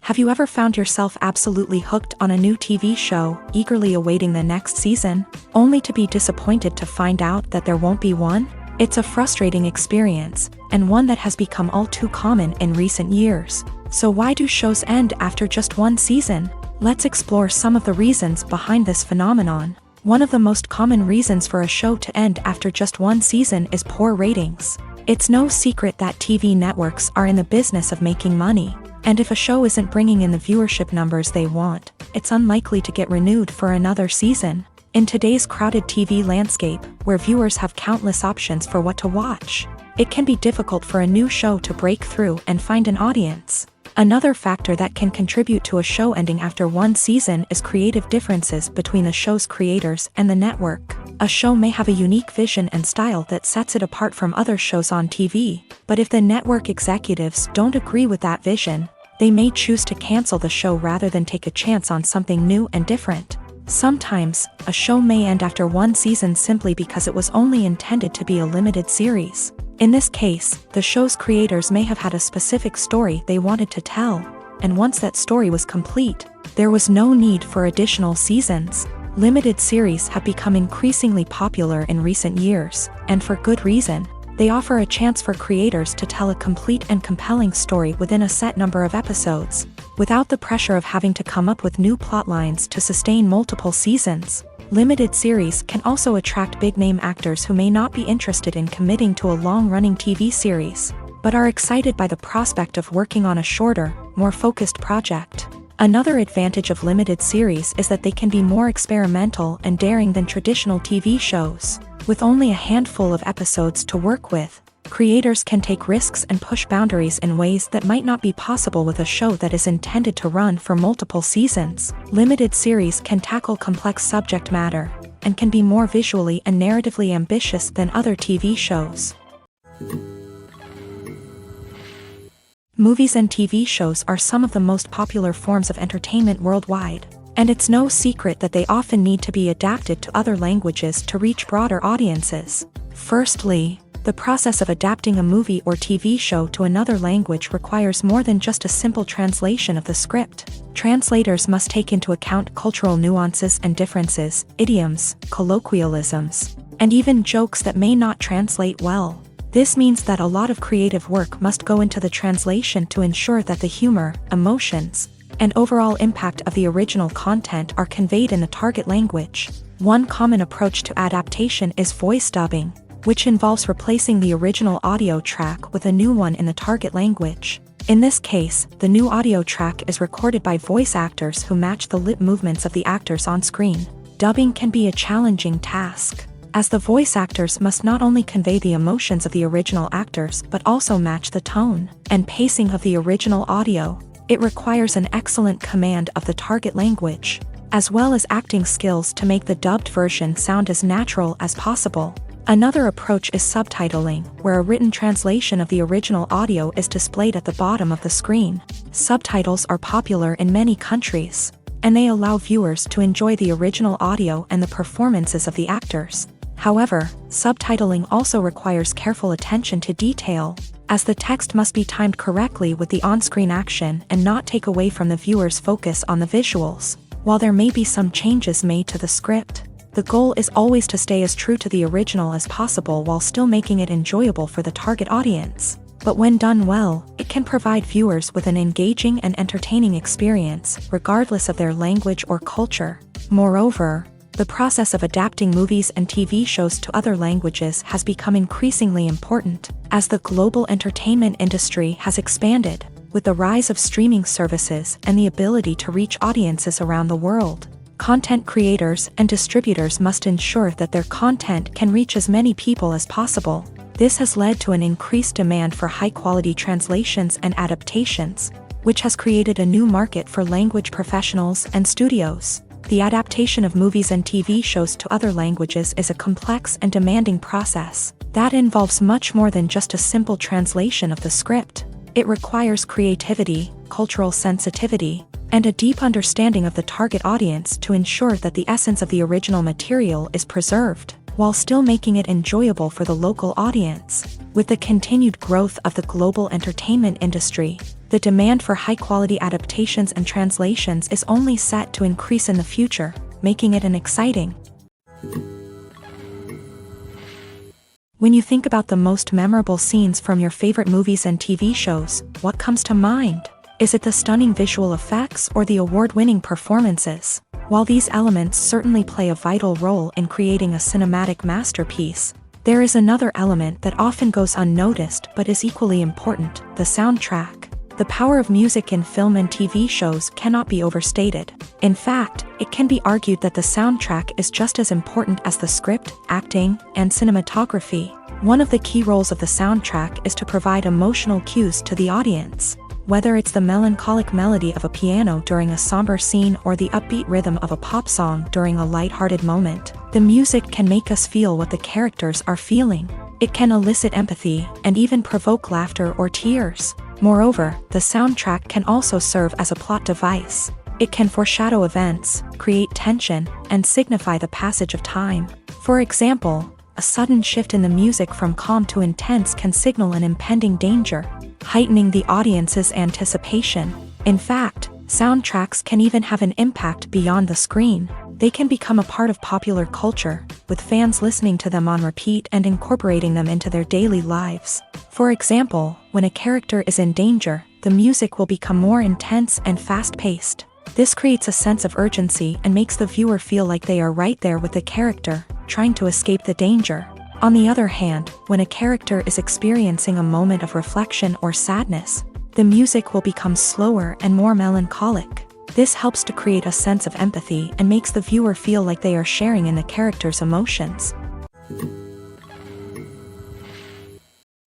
Have you ever found yourself absolutely hooked on a new TV show, eagerly awaiting the next season, only to be disappointed to find out that there won't be one? It's a frustrating experience, and one that has become all too common in recent years. So why do shows end after just one season? Let's explore some of the reasons behind this phenomenon. One of the most common reasons for a show to end after just one season is poor ratings. It's no secret that TV networks are in the business of making money. And if a show isn't bringing in the viewership numbers they want, it's unlikely to get renewed for another season. In today's crowded TV landscape, where viewers have countless options for what to watch, it can be difficult for a new show to break through and find an audience. Another factor that can contribute to a show ending after one season is creative differences between the show's creators and the network. A show may have a unique vision and style that sets it apart from other shows on TV, but if the network executives don't agree with that vision, they may choose to cancel the show rather than take a chance on something new and different. Sometimes, a show may end after one season simply because it was only intended to be a limited series. In this case, the show's creators may have had a specific story they wanted to tell, and once that story was complete, there was no need for additional seasons. Limited series have become increasingly popular in recent years, and for good reason. They offer a chance for creators to tell a complete and compelling story within a set number of episodes, without the pressure of having to come up with new plotlines to sustain multiple seasons. Limited series can also attract big-name actors who may not be interested in committing to a long-running TV series, but are excited by the prospect of working on a shorter, more focused project. Another advantage of limited series is that they can be more experimental and daring than traditional TV shows. With only a handful of episodes to work with, creators can take risks and push boundaries in ways that might not be possible with a show that is intended to run for multiple seasons. Limited series can tackle complex subject matter, and can be more visually and narratively ambitious than other TV shows. Movies and TV shows are some of the most popular forms of entertainment worldwide, and it's no secret that they often need to be adapted to other languages to reach broader audiences. Firstly, the process of adapting a movie or TV show to another language requires more than just a simple translation of the script. Translators must take into account cultural nuances and differences, idioms, colloquialisms, and even jokes that may not translate well. This means that a lot of creative work must go into the translation to ensure that the humor, emotions, and overall impact of the original content are conveyed in the target language. One common approach to adaptation is voice dubbing, which involves replacing the original audio track with a new one in the target language. In this case, the new audio track is recorded by voice actors who match the lip movements of the actors on screen. Dubbing can be a challenging task, as the voice actors must not only convey the emotions of the original actors but also match the tone and pacing of the original audio. It requires an excellent command of the target language, as well as acting skills to make the dubbed version sound as natural as possible. Another approach is subtitling, where a written translation of the original audio is displayed at the bottom of the screen. Subtitles are popular in many countries, and they allow viewers to enjoy the original audio and the performances of the actors. However, subtitling also requires careful attention to detail, as the text must be timed correctly with the on-screen action and not take away from the viewer's focus on the visuals. While there may be some changes made to the script, the goal is always to stay as true to the original as possible while still making it enjoyable for the target audience. But when done well, it can provide viewers with an engaging and entertaining experience, regardless of their language or culture. Moreover, the process of adapting movies and TV shows to other languages has become increasingly important, as the global entertainment industry has expanded, with the rise of streaming services and the ability to reach audiences around the world. Content creators and distributors must ensure that their content can reach as many people as possible. This has led to an increased demand for high-quality translations and adaptations, which has created a new market for language professionals and studios. The adaptation of movies and TV shows to other languages is a complex and demanding process that involves much more than just a simple translation of the script. It requires creativity, cultural sensitivity, and a deep understanding of the target audience to ensure that the essence of the original material is preserved, while still making it enjoyable for the local audience. With the continued growth of the global entertainment industry, the demand for high-quality adaptations and translations is only set to increase in the future, making it an exciting. When you think about the most memorable scenes from your favorite movies and TV shows, what comes to mind? Is it the stunning visual effects or the award-winning performances? While these elements certainly play a vital role in creating a cinematic masterpiece, there is another element that often goes unnoticed but is equally important: the soundtrack. The power of music in film and TV shows cannot be overstated. In fact, it can be argued that the soundtrack is just as important as the script, acting, and cinematography. One of the key roles of the soundtrack is to provide emotional cues to the audience. Whether it's the melancholic melody of a piano during a somber scene or the upbeat rhythm of a pop song during a lighthearted moment, the music can make us feel what the characters are feeling. It can elicit empathy and even provoke laughter or tears. Moreover, the soundtrack can also serve as a plot device. It can foreshadow events, create tension, and signify the passage of time. For example, a sudden shift in the music from calm to intense can signal an impending danger, heightening the audience's anticipation. In fact, soundtracks can even have an impact beyond the screen. They can become a part of popular culture, with fans listening to them on repeat and incorporating them into their daily lives. For example, when a character is in danger, the music will become more intense and fast-paced. This creates a sense of urgency and makes the viewer feel like they are right there with the character, trying to escape the danger. On the other hand, when a character is experiencing a moment of reflection or sadness, the music will become slower and more melancholic. This helps to create a sense of empathy and makes the viewer feel like they are sharing in the character's emotions.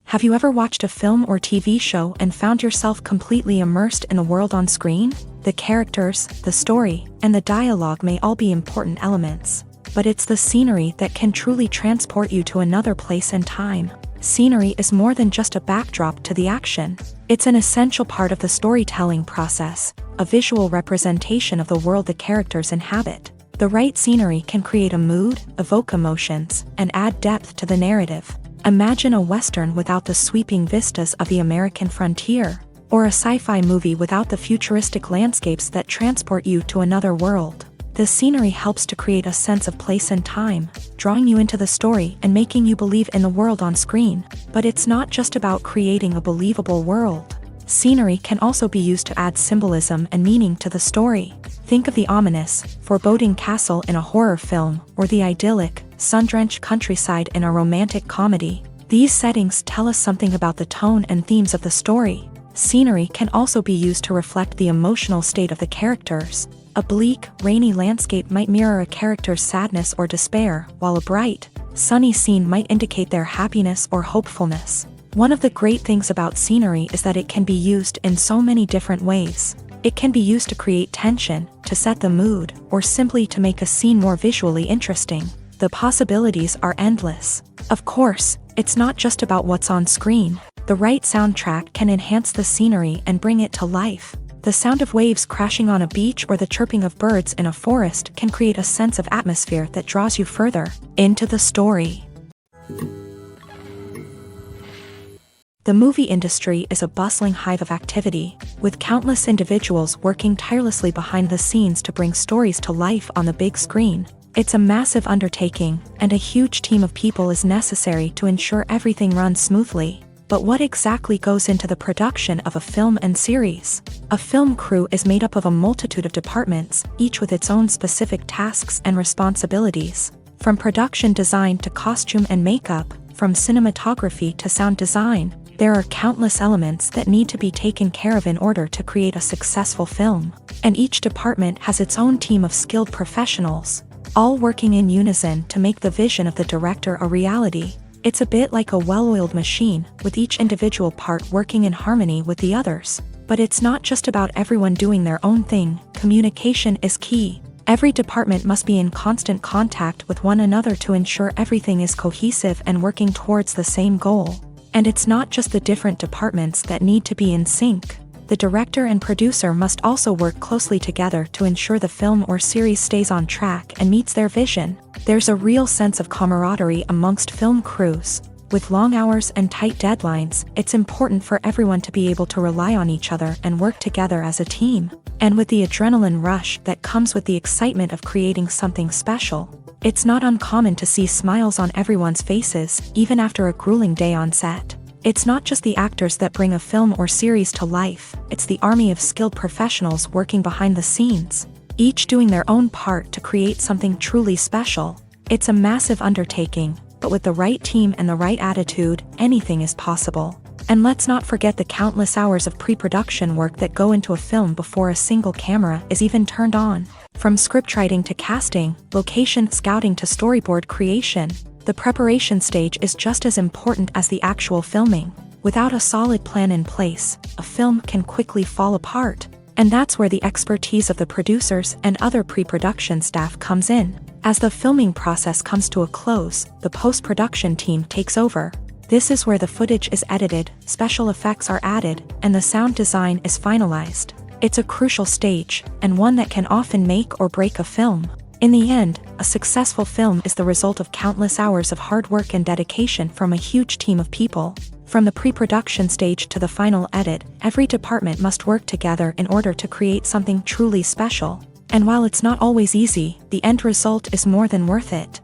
Have you ever watched a film or TV show and found yourself completely immersed in the world on screen? The characters, the story, and the dialogue may all be important elements, but it's the scenery that can truly transport you to another place and time. Scenery is more than just a backdrop to the action. It's an essential part of the storytelling process, a visual representation of the world the characters inhabit. The right scenery can create a mood, evoke emotions, and add depth to the narrative. Imagine a Western without the sweeping vistas of the American frontier, or a sci-fi movie without the futuristic landscapes that transport you to another world. The scenery helps to create a sense of place and time, drawing you into the story and making you believe in the world on screen. But it's not just about creating a believable world. Scenery can also be used to add symbolism and meaning to the story. Think of the ominous, foreboding castle in a horror film, or the idyllic, sun-drenched countryside in a romantic comedy. These settings tell us something about the tone and themes of the story. Scenery can also be used to reflect the emotional state of the characters. A bleak, rainy landscape might mirror a character's sadness or despair, while a bright, sunny scene might indicate their happiness or hopefulness. One of the great things about scenery is that it can be used in so many different ways. It can be used to create tension, to set the mood, or simply to make a scene more visually interesting. The possibilities are endless. Of course, it's not just about what's on screen. The right soundtrack can enhance the scenery and bring it to life. The sound of waves crashing on a beach or the chirping of birds in a forest can create a sense of atmosphere that draws you further into the story. The movie industry is a bustling hive of activity, with countless individuals working tirelessly behind the scenes to bring stories to life on the big screen. It's a massive undertaking, and a huge team of people is necessary to ensure everything runs smoothly. But what exactly goes into the production of a film and series? A film crew is made up of a multitude of departments, each with its own specific tasks and responsibilities. From production design to costume and makeup, from cinematography to sound design, there are countless elements that need to be taken care of in order to create a successful film. And each department has its own team of skilled professionals, all working in unison to make the vision of the director a reality. It's a bit like a well-oiled machine, with each individual part working in harmony with the others. But it's not just about everyone doing their own thing. Communication is key. Every department must be in constant contact with one another to ensure everything is cohesive and working towards the same goal. And it's not just the different departments that need to be in sync. The director and producer must also work closely together to ensure the film or series stays on track and meets their vision. There's a real sense of camaraderie amongst film crews. With long hours and tight deadlines, it's important for everyone to be able to rely on each other and work together as a team. And with the adrenaline rush that comes with the excitement of creating something special, it's not uncommon to see smiles on everyone's faces, even after a grueling day on set. It's not just the actors that bring a film or series to life, it's the army of skilled professionals working behind the scenes, each doing their own part to create something truly special. It's a massive undertaking, but with the right team and the right attitude, anything is possible. And let's not forget the countless hours of pre-production work that go into a film before a single camera is even turned on. From scriptwriting to casting, location scouting to storyboard creation, the preparation stage is just as important as the actual filming. Without a solid plan in place, a film can quickly fall apart. And that's where the expertise of the producers and other pre-production staff comes in. As the filming process comes to a close, the post-production team takes over. This is where the footage is edited, special effects are added, and the sound design is finalized. It's a crucial stage, and one that can often make or break a film. In the end, a successful film is the result of countless hours of hard work and dedication from a huge team of people. From the pre-production stage to the final edit, every department must work together in order to create something truly special. And while it's not always easy, the end result is more than worth it.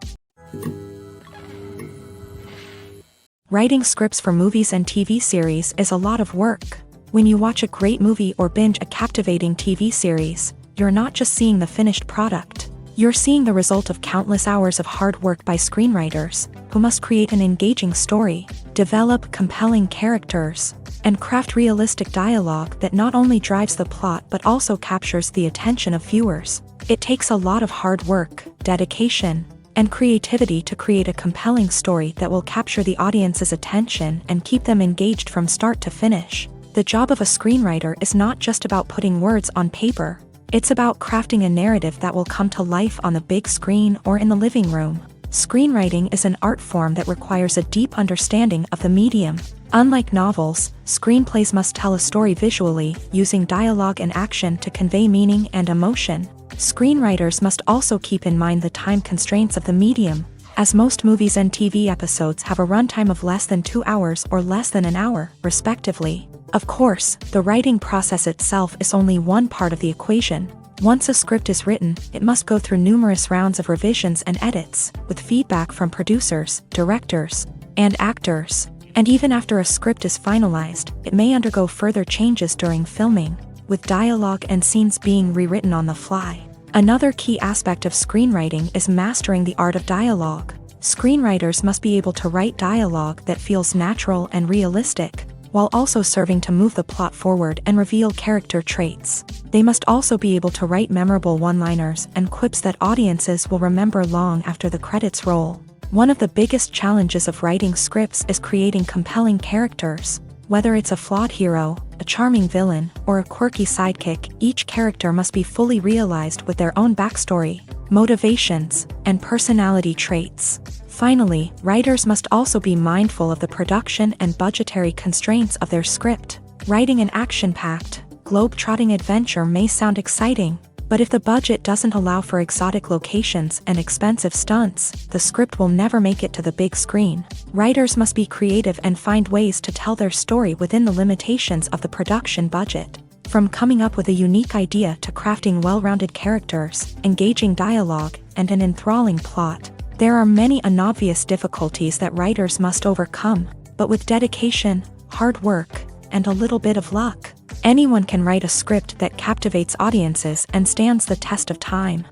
Writing scripts for movies and TV series is a lot of work. When you watch a great movie or binge a captivating TV series, you're not just seeing the finished product. You're seeing the result of countless hours of hard work by screenwriters, who must create an engaging story, develop compelling characters, and craft realistic dialogue that not only drives the plot but also captures the attention of viewers. It takes a lot of hard work, dedication, and creativity to create a compelling story that will capture the audience's attention and keep them engaged from start to finish. The job of a screenwriter is not just about putting words on paper. It's about crafting a narrative that will come to life on the big screen or in the living room. Screenwriting is an art form that requires a deep understanding of the medium. Unlike novels, screenplays must tell a story visually, using dialogue and action to convey meaning and emotion. Screenwriters must also keep in mind the time constraints of the medium, as most movies and TV episodes have a runtime of less than 2 hours or less than an hour, respectively. Of course, the writing process itself is only one part of the equation. Once a script is written, it must go through numerous rounds of revisions and edits, with feedback from producers, directors, and actors. And even after a script is finalized, it may undergo further changes during filming, with dialogue and scenes being rewritten on the fly. Another key aspect of screenwriting is mastering the art of dialogue. Screenwriters must be able to write dialogue that feels natural and realistic, while also serving to move the plot forward and reveal character traits. They must also be able to write memorable one-liners and quips that audiences will remember long after the credits roll. One of the biggest challenges of writing scripts is creating compelling characters. Whether it's a flawed hero, a charming villain, or a quirky sidekick, each character must be fully realized with their own backstory, motivations, and personality traits. Finally, writers must also be mindful of the production and budgetary constraints of their script. Writing an action-packed, globe-trotting adventure may sound exciting, but if the budget doesn't allow for exotic locations and expensive stunts, the script will never make it to the big screen. Writers must be creative and find ways to tell their story within the limitations of the production budget. From coming up with a unique idea to crafting well-rounded characters, engaging dialogue, and an enthralling plot, there are many unobvious difficulties that writers must overcome, but with dedication, hard work, and a little bit of luck, anyone can write a script that captivates audiences and stands the test of time.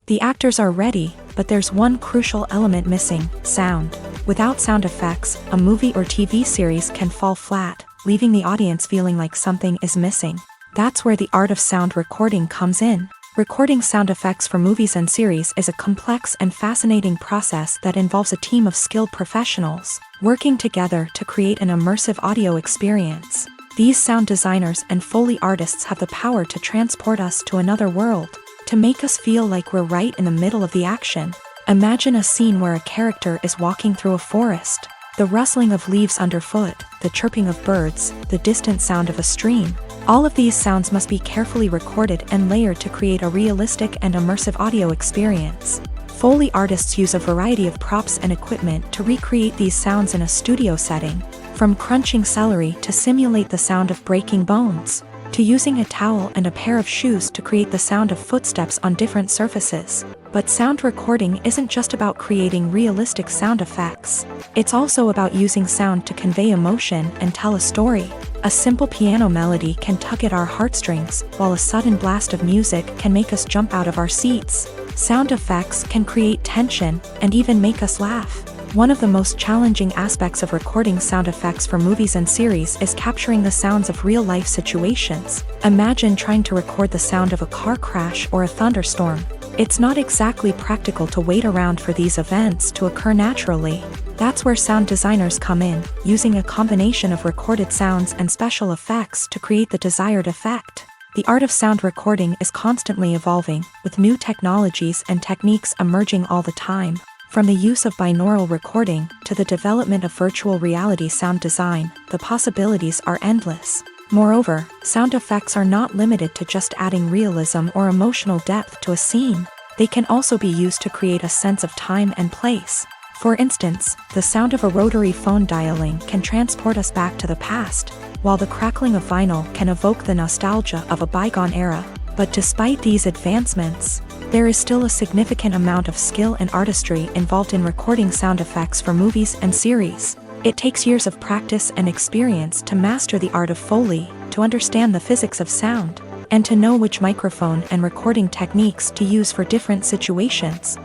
The actors are ready, but there's one crucial element missing: sound. Without sound effects, a movie or TV series can fall flat, leaving the audience feeling like something is missing. That's where the art of sound recording comes in. Recording sound effects for movies and series is a complex and fascinating process that involves a team of skilled professionals working together to create an immersive audio experience. These sound designers and Foley artists have the power to transport us to another world, to make us feel like we're right in the middle of the action. Imagine a scene where a character is walking through a forest. The rustling of leaves underfoot, the chirping of birds, the distant sound of a stream. All of these sounds must be carefully recorded and layered to create a realistic and immersive audio experience. Foley artists use a variety of props and equipment to recreate these sounds in a studio setting, from crunching celery to simulate the sound of breaking bones, to using a towel and a pair of shoes to create the sound of footsteps on different surfaces. But sound recording isn't just about creating realistic sound effects. It's also about using sound to convey emotion and tell a story. A simple piano melody can tug at our heartstrings, while a sudden blast of music can make us jump out of our seats. Sound effects can create tension and even make us laugh. One of the most challenging aspects of recording sound effects for movies and series is capturing the sounds of real-life situations. Imagine trying to record the sound of a car crash or a thunderstorm. It's not exactly practical to wait around for these events to occur naturally. That's where sound designers come in, using a combination of recorded sounds and special effects to create the desired effect. The art of sound recording is constantly evolving, with new technologies and techniques emerging all the time. From the use of binaural recording to the development of virtual reality sound design, the possibilities are endless. Moreover, sound effects are not limited to just adding realism or emotional depth to a scene. They can also be used to create a sense of time and place. For instance, the sound of a rotary phone dialing can transport us back to the past, while the crackling of vinyl can evoke the nostalgia of a bygone era. But despite these advancements, there is still a significant amount of skill and artistry involved in recording sound effects for movies and series. It takes years of practice and experience to master the art of Foley, to understand the physics of sound, and to know which microphone and recording techniques to use for different situations.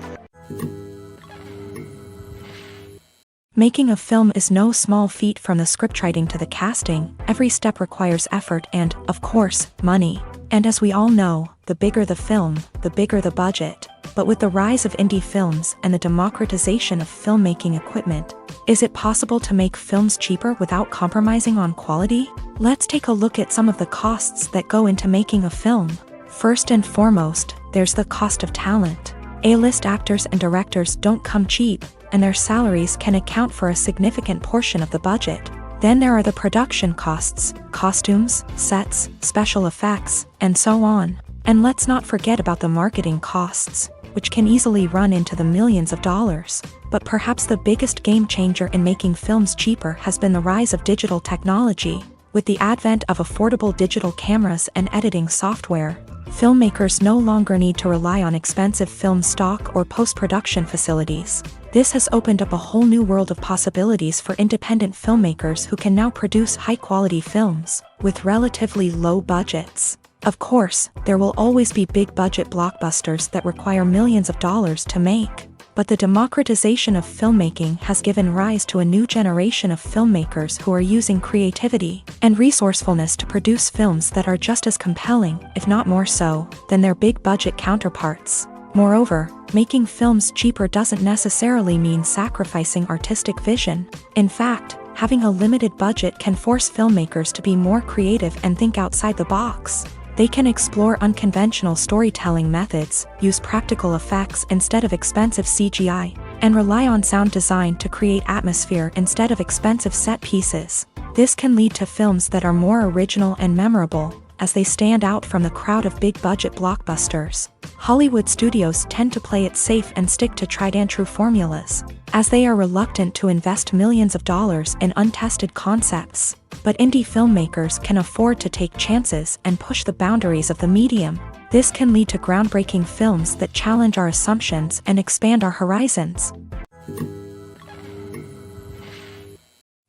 Making a film is no small feat. From the scriptwriting to the casting, every step requires effort and, of course, money. And as we all know, the bigger the film, the bigger the budget. But with the rise of indie films and the democratization of filmmaking equipment, is it possible to make films cheaper without compromising on quality? Let's take a look at some of the costs that go into making a film. First and foremost, there's the cost of talent. A-list actors and directors don't come cheap, and their salaries can account for a significant portion of the budget. Then there are the production costs, costumes, sets, special effects, and so on. And let's not forget about the marketing costs, which can easily run into the millions of dollars. But perhaps the biggest game changer in making films cheaper has been the rise of digital technology. With the advent of affordable digital cameras and editing software, filmmakers no longer need to rely on expensive film stock or post-production facilities. This has opened up a whole new world of possibilities for independent filmmakers who can now produce high-quality films with relatively low budgets. Of course, there will always be big-budget blockbusters that require millions of dollars to make. But the democratization of filmmaking has given rise to a new generation of filmmakers who are using creativity and resourcefulness to produce films that are just as compelling, if not more so, than their big-budget counterparts. Moreover, making films cheaper doesn't necessarily mean sacrificing artistic vision. In fact, having a limited budget can force filmmakers to be more creative and think outside the box. They can explore unconventional storytelling methods, use practical effects instead of expensive CGI, and rely on sound design to create atmosphere instead of expensive set pieces. This can lead to films that are more original and memorable, as they stand out from the crowd of big-budget blockbusters. Hollywood studios tend to play it safe and stick to tried-and-true formulas, as they are reluctant to invest millions of dollars in untested concepts. But indie filmmakers can afford to take chances and push the boundaries of the medium. This can lead to groundbreaking films that challenge our assumptions and expand our horizons.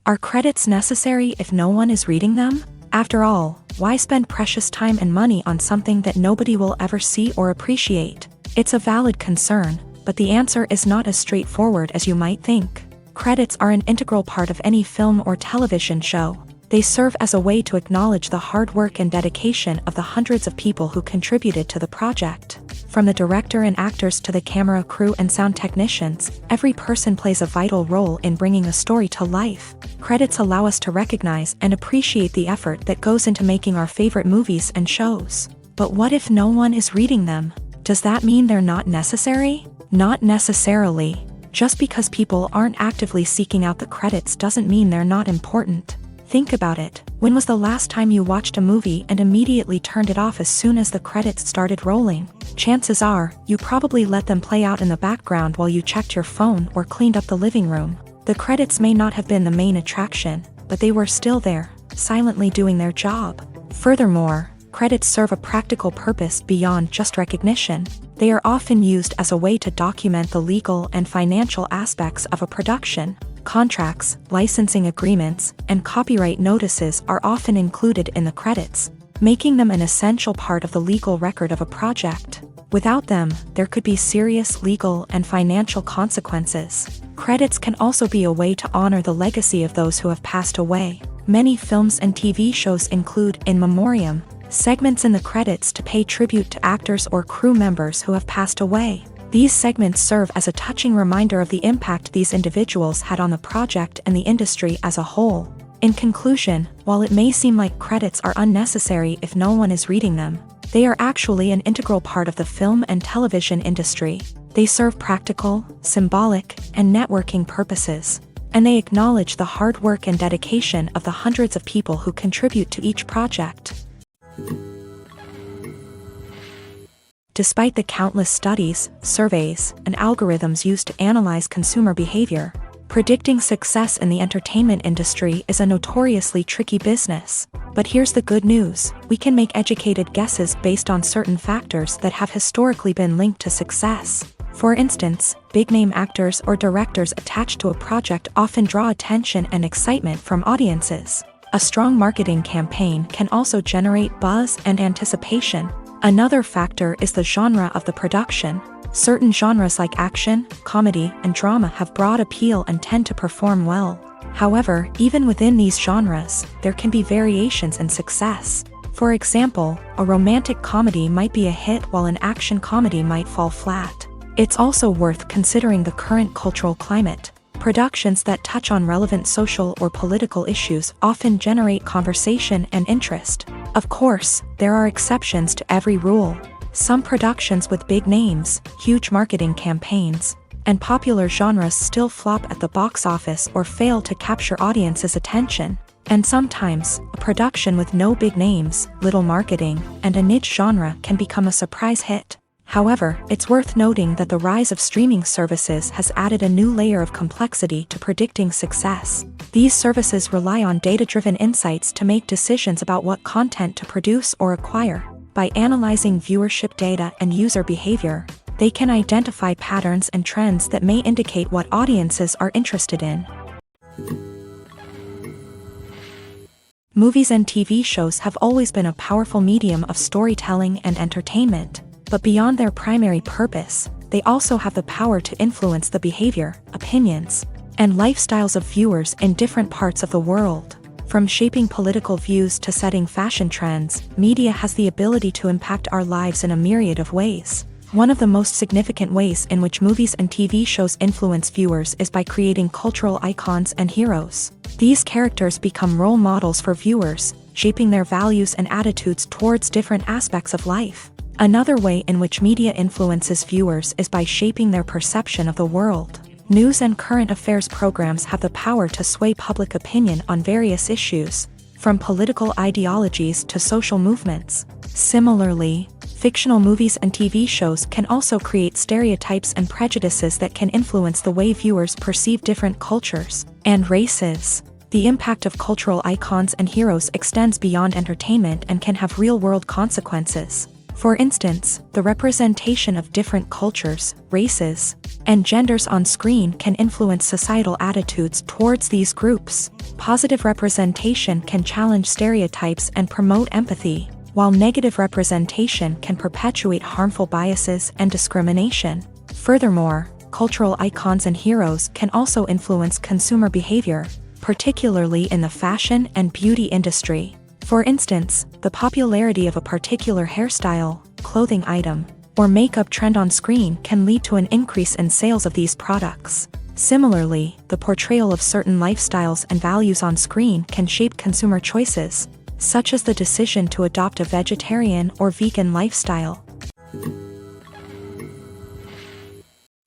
Are credits necessary if no one is reading them? After all, why spend precious time and money on something that nobody will ever see or appreciate? It's a valid concern, but the answer is not as straightforward as you might think. Credits are an integral part of any film or television show. They serve as a way to acknowledge the hard work and dedication of the hundreds of people who contributed to the project. From the director and actors to the camera crew and sound technicians, every person plays a vital role in bringing a story to life. Credits allow us to recognize and appreciate the effort that goes into making our favorite movies and shows. But what if no one is reading them? Does that mean they're not necessary? Not necessarily. Just because people aren't actively seeking out the credits doesn't mean they're not important. Think about it. When was the last time you watched a movie and immediately turned it off as soon as the credits started rolling? Chances are, you probably let them play out in the background while you checked your phone or cleaned up the living room. The credits may not have been the main attraction, but they were still there, silently doing their job. Furthermore, credits serve a practical purpose beyond just recognition. They are often used as a way to document the legal and financial aspects of a production. Contracts, licensing agreements, and copyright notices are often included in the credits, making them an essential part of the legal record of a project. Without them, there could be serious legal and financial consequences. Credits can also be a way to honor the legacy of those who have passed away. Many films and TV shows include in memoriam segments in the credits to pay tribute to actors or crew members who have passed away. These segments serve as a touching reminder of the impact these individuals had on the project and the industry as a whole. In conclusion, while it may seem like credits are unnecessary if no one is reading them, they are actually an integral part of the film and television industry. They serve practical, symbolic, and networking purposes, and they acknowledge the hard work and dedication of the hundreds of people who contribute to each project. Despite the countless studies, surveys, and algorithms used to analyze consumer behavior, predicting success in the entertainment industry is a notoriously tricky business. But here's the good news: we can make educated guesses based on certain factors that have historically been linked to success. For instance, big-name actors or directors attached to a project often draw attention and excitement from audiences. A strong marketing campaign can also generate buzz and anticipation. Another factor is the genre of the production. Certain genres like action, comedy, and drama have broad appeal and tend to perform well. However, even within these genres, there can be variations in success. For example, a romantic comedy might be a hit while an action comedy might fall flat. It's also worth considering the current cultural climate. Productions that touch on relevant social or political issues often generate conversation and interest. Of course, there are exceptions to every rule. Some productions with big names, huge marketing campaigns, and popular genres still flop at the box office or fail to capture audiences' attention. And sometimes, a production with no big names, little marketing, and a niche genre can become a surprise hit. However, it's worth noting that the rise of streaming services has added a new layer of complexity to predicting success. These services rely on data-driven insights to make decisions about what content to produce or acquire. By analyzing viewership data and user behavior, they can identify patterns and trends that may indicate what audiences are interested in. Movies and TV shows have always been a powerful medium of storytelling and entertainment. But beyond their primary purpose, they also have the power to influence the behavior, opinions, and lifestyles of viewers in different parts of the world. From shaping political views to setting fashion trends, media has the ability to impact our lives in a myriad of ways. One of the most significant ways in which movies and TV shows influence viewers is by creating cultural icons and heroes. These characters become role models for viewers, shaping their values and attitudes towards different aspects of life. Another way in which media influences viewers is by shaping their perception of the world. News and current affairs programs have the power to sway public opinion on various issues, from political ideologies to social movements. Similarly, fictional movies and TV shows can also create stereotypes and prejudices that can influence the way viewers perceive different cultures and races. The impact of cultural icons and heroes extends beyond entertainment and can have real-world consequences. For instance, the representation of different cultures, races, and genders on screen can influence societal attitudes towards these groups. Positive representation can challenge stereotypes and promote empathy, while negative representation can perpetuate harmful biases and discrimination. Furthermore, cultural icons and heroes can also influence consumer behavior, particularly in the fashion and beauty industry. For instance, the popularity of a particular hairstyle, clothing item, or makeup trend on screen can lead to an increase in sales of these products. Similarly, the portrayal of certain lifestyles and values on screen can shape consumer choices, such as the decision to adopt a vegetarian or vegan lifestyle.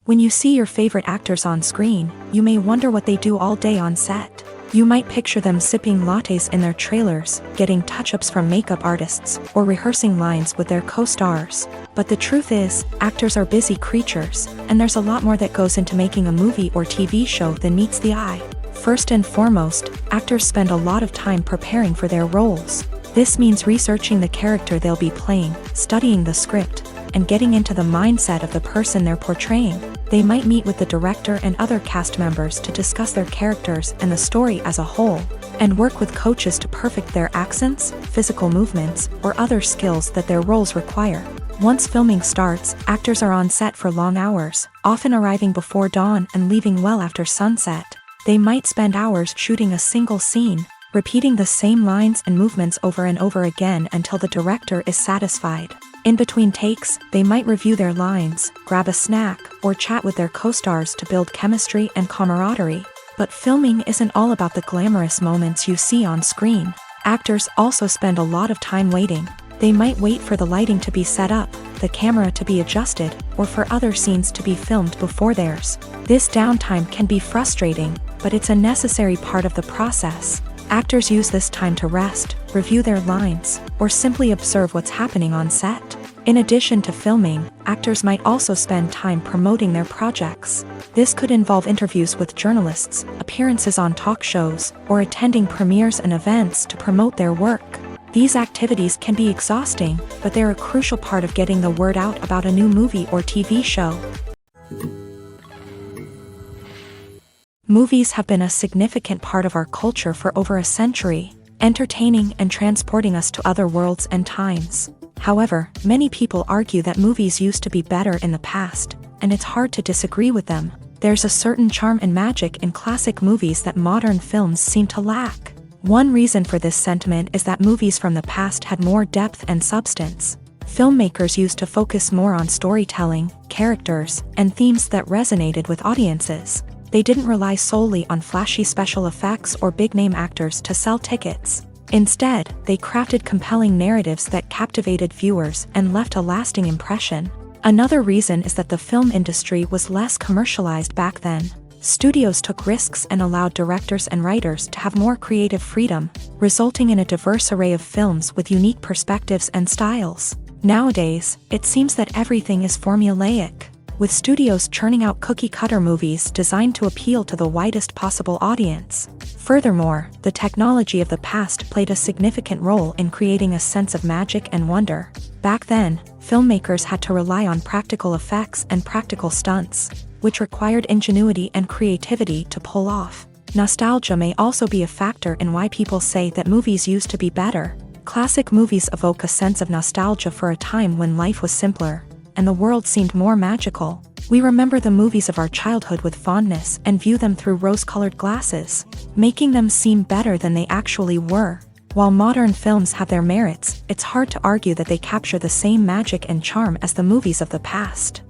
When you see your favorite actors on screen, you may wonder what they do all day on set. You might picture them sipping lattes in their trailers, getting touch-ups from makeup artists, or rehearsing lines with their co-stars. But the truth is, actors are busy creatures, and there's a lot more that goes into making a movie or TV show than meets the eye. First and foremost, actors spend a lot of time preparing for their roles. This means researching the character they'll be playing, studying the script, and getting into the mindset of the person they're portraying. They might meet with the director and other cast members to discuss their characters and the story as a whole, and work with coaches to perfect their accents, physical movements, or other skills that their roles require. Once filming starts, actors are on set for long hours, often arriving before dawn and leaving well after sunset. They might spend hours shooting a single scene, repeating the same lines and movements over and over again until the director is satisfied. In between takes, they might review their lines, grab a snack, or chat with their co-stars to build chemistry and camaraderie. But filming isn't all about the glamorous moments you see on screen. Actors also spend a lot of time waiting. They might wait for the lighting to be set up, the camera to be adjusted, or for other scenes to be filmed before theirs. This downtime can be frustrating, but it's a necessary part of the process. Actors use this time to rest, review their lines, or simply observe what's happening on set. In addition to filming, actors might also spend time promoting their projects. This could involve interviews with journalists, appearances on talk shows, or attending premieres and events to promote their work. These activities can be exhausting, but they're a crucial part of getting the word out about a new movie or TV show. Movies have been a significant part of our culture for over a century, entertaining and transporting us to other worlds and times. However, many people argue that movies used to be better in the past, and it's hard to disagree with them. There's a certain charm and magic in classic movies that modern films seem to lack. One reason for this sentiment is that movies from the past had more depth and substance. Filmmakers used to focus more on storytelling, characters, and themes that resonated with audiences. They didn't rely solely on flashy special effects or big-name actors to sell tickets. Instead, they crafted compelling narratives that captivated viewers and left a lasting impression. Another reason is that the film industry was less commercialized back then. Studios took risks and allowed directors and writers to have more creative freedom, resulting in a diverse array of films with unique perspectives and styles. Nowadays, it seems that everything is formulaic, with studios churning out cookie-cutter movies designed to appeal to the widest possible audience. Furthermore, the technology of the past played a significant role in creating a sense of magic and wonder. Back then, filmmakers had to rely on practical effects and practical stunts, which required ingenuity and creativity to pull off. Nostalgia may also be a factor in why people say that movies used to be better. Classic movies evoke a sense of nostalgia for a time when life was simpler, and the world seemed more magical. We remember the movies of our childhood with fondness and view them through rose-colored glasses, making them seem better than they actually were. While modern films have their merits, it's hard to argue that they capture the same magic and charm as the movies of the past.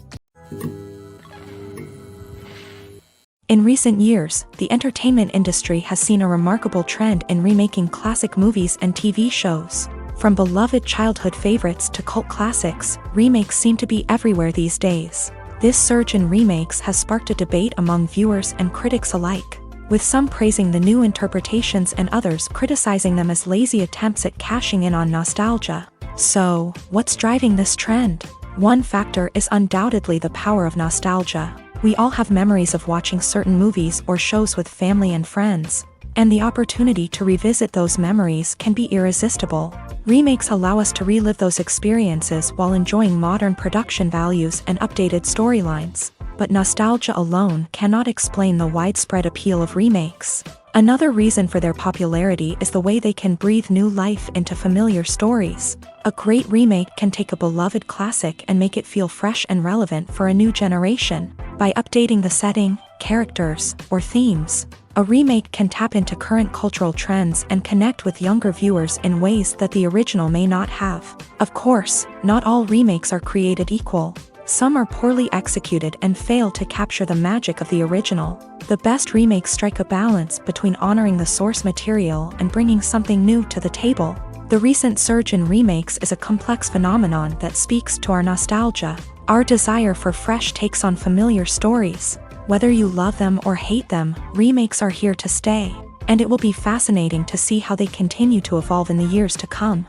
In recent years, the entertainment industry has seen a remarkable trend in remaking classic movies and TV shows. From beloved childhood favorites to cult classics, remakes seem to be everywhere these days. This surge in remakes has sparked a debate among viewers and critics alike, with some praising the new interpretations and others criticizing them as lazy attempts at cashing in on nostalgia. So, what's driving this trend? One factor is undoubtedly the power of nostalgia. We all have memories of watching certain movies or shows with family and friends, and the opportunity to revisit those memories can be irresistible. Remakes allow us to relive those experiences while enjoying modern production values and updated storylines. But nostalgia alone cannot explain the widespread appeal of remakes. Another reason for their popularity is the way they can breathe new life into familiar stories. A great remake can take a beloved classic and make it feel fresh and relevant for a new generation. By updating the setting, characters, or themes, a remake can tap into current cultural trends and connect with younger viewers in ways that the original may not have. Of course, not all remakes are created equal. Some are poorly executed and fail to capture the magic of the original. The best remakes strike a balance between honoring the source material and bringing something new to the table. The recent surge in remakes is a complex phenomenon that speaks to our nostalgia, our desire for fresh takes on familiar stories. Whether you love them or hate them, remakes are here to stay, and it will be fascinating to see how they continue to evolve in the years to come.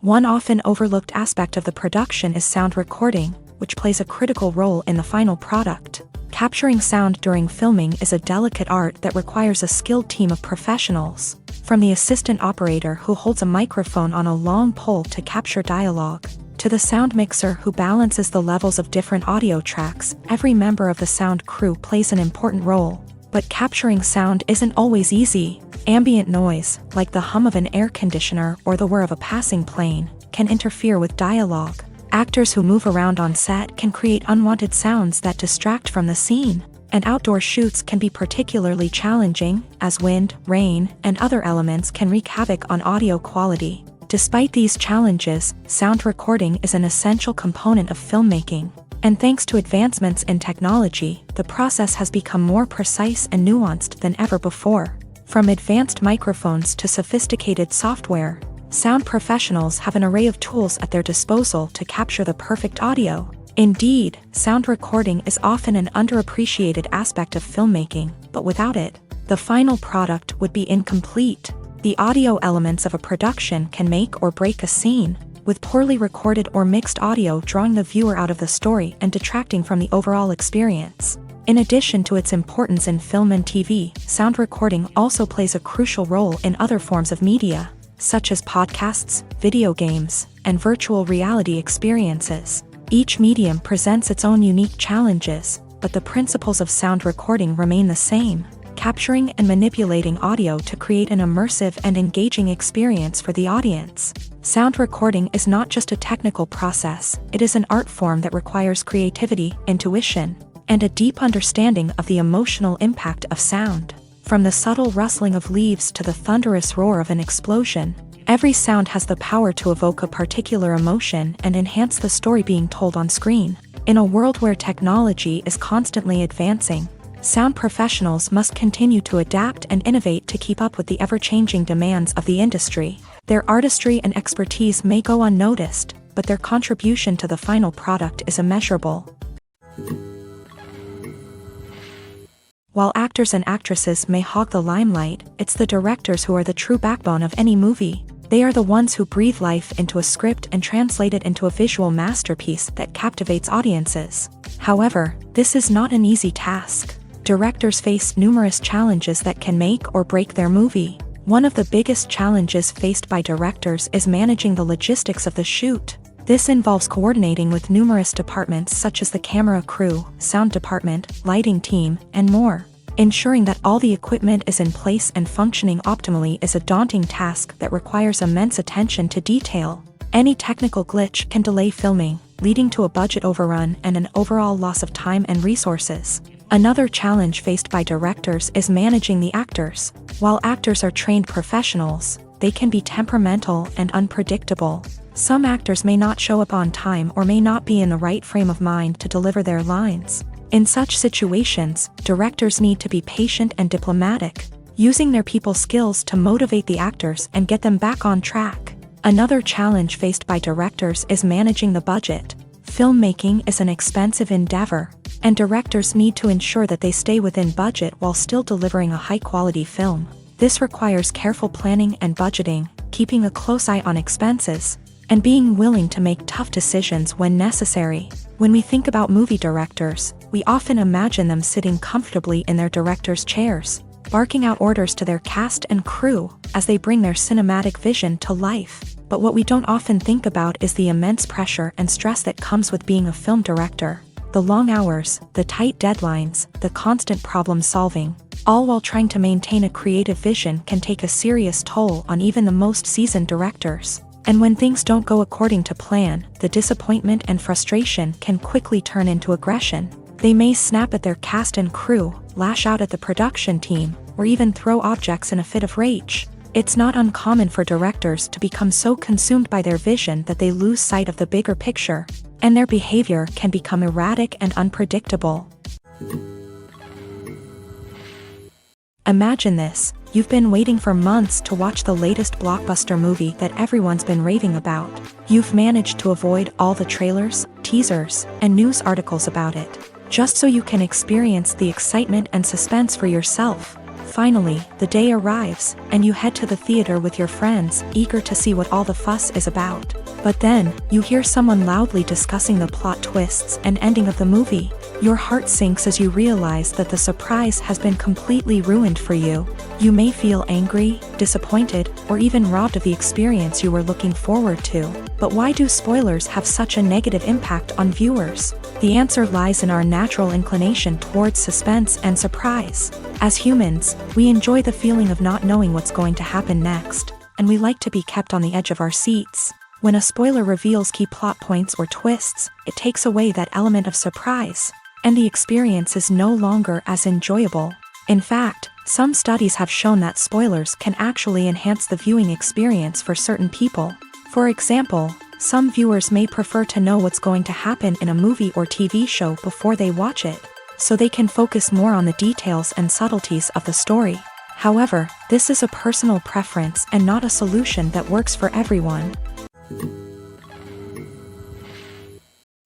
One often overlooked aspect of the production is sound recording, which plays a critical role in the final product. Capturing sound during filming is a delicate art that requires a skilled team of professionals, from the assistant operator who holds a microphone on a long pole to capture dialogue, to the sound mixer who balances the levels of different audio tracks. Every member of the sound crew plays an important role. But capturing sound isn't always easy. Ambient noise, like the hum of an air conditioner or the whir of a passing plane, can interfere with dialogue. Actors who move around on set can create unwanted sounds that distract from the scene, and outdoor shoots can be particularly challenging, as wind, rain, and other elements can wreak havoc on audio quality. Despite these challenges, sound recording is an essential component of filmmaking. And thanks to advancements in technology, the process has become more precise and nuanced than ever before. From advanced microphones to sophisticated software, sound professionals have an array of tools at their disposal to capture the perfect audio. Indeed, sound recording is often an underappreciated aspect of filmmaking, but without it, the final product would be incomplete. The audio elements of a production can make or break a scene, with poorly recorded or mixed audio drawing the viewer out of the story and detracting from the overall experience. In addition to its importance in film and TV, sound recording also plays a crucial role in other forms of media, such as podcasts, video games, and virtual reality experiences. Each medium presents its own unique challenges, but the principles of sound recording remain the same: capturing and manipulating audio to create an immersive and engaging experience for the audience. Sound recording is not just a technical process, it is an art form that requires creativity, intuition, and a deep understanding of the emotional impact of sound. From the subtle rustling of leaves to the thunderous roar of an explosion, every sound has the power to evoke a particular emotion and enhance the story being told on screen. In a world where technology is constantly advancing, sound professionals must continue to adapt and innovate to keep up with the ever-changing demands of the industry. Their artistry and expertise may go unnoticed, but their contribution to the final product is immeasurable. While actors and actresses may hog the limelight, it's the directors who are the true backbone of any movie. They are the ones who breathe life into a script and translate it into a visual masterpiece that captivates audiences. However, this is not an easy task. Directors face numerous challenges that can make or break their movie. One of the biggest challenges faced by directors is managing the logistics of the shoot. This involves coordinating with numerous departments such as the camera crew, sound department, lighting team, and more. Ensuring that all the equipment is in place and functioning optimally is a daunting task that requires immense attention to detail. Any technical glitch can delay filming, leading to a budget overrun and an overall loss of time and resources. Another challenge faced by directors is managing the actors. While actors are trained professionals, they can be temperamental and unpredictable. Some actors may not show up on time or may not be in the right frame of mind to deliver their lines. In such situations, directors need to be patient and diplomatic, using their people skills to motivate the actors and get them back on track. Another challenge faced by directors is managing the budget. Filmmaking is an expensive endeavor, and directors need to ensure that they stay within budget while still delivering a high-quality film. This requires careful planning and budgeting, keeping a close eye on expenses, and being willing to make tough decisions when necessary. When we think about movie directors, we often imagine them sitting comfortably in their director's chairs, barking out orders to their cast and crew as they bring their cinematic vision to life. But what we don't often think about is the immense pressure and stress that comes with being a film director. The long hours, the tight deadlines, the constant problem solving, all while trying to maintain a creative vision can take a serious toll on even the most seasoned directors. And when things don't go according to plan, the disappointment and frustration can quickly turn into aggression. They may snap at their cast and crew, lash out at the production team, or even throw objects in a fit of rage. It's not uncommon for directors to become so consumed by their vision that they lose sight of the bigger picture, and their behavior can become erratic and unpredictable. Imagine this: you've been waiting for months to watch the latest blockbuster movie that everyone's been raving about. You've managed to avoid all the trailers, teasers, and news articles about it, just so you can experience the excitement and suspense for yourself. Finally, the day arrives, and you head to the theater with your friends, eager to see what all the fuss is about. But then, you hear someone loudly discussing the plot twists and ending of the movie. Your heart sinks as you realize that the surprise has been completely ruined for you. You may feel angry, disappointed, or even robbed of the experience you were looking forward to. But why do spoilers have such a negative impact on viewers? The answer lies in our natural inclination towards suspense and surprise. As humans, we enjoy the feeling of not knowing what's going to happen next, and we like to be kept on the edge of our seats. When a spoiler reveals key plot points or twists, it takes away that element of surprise, and the experience is no longer as enjoyable. In fact, some studies have shown that spoilers can actually enhance the viewing experience for certain people. For example, some viewers may prefer to know what's going to happen in a movie or TV show before they watch it, so they can focus more on the details and subtleties of the story. However, this is a personal preference and not a solution that works for everyone.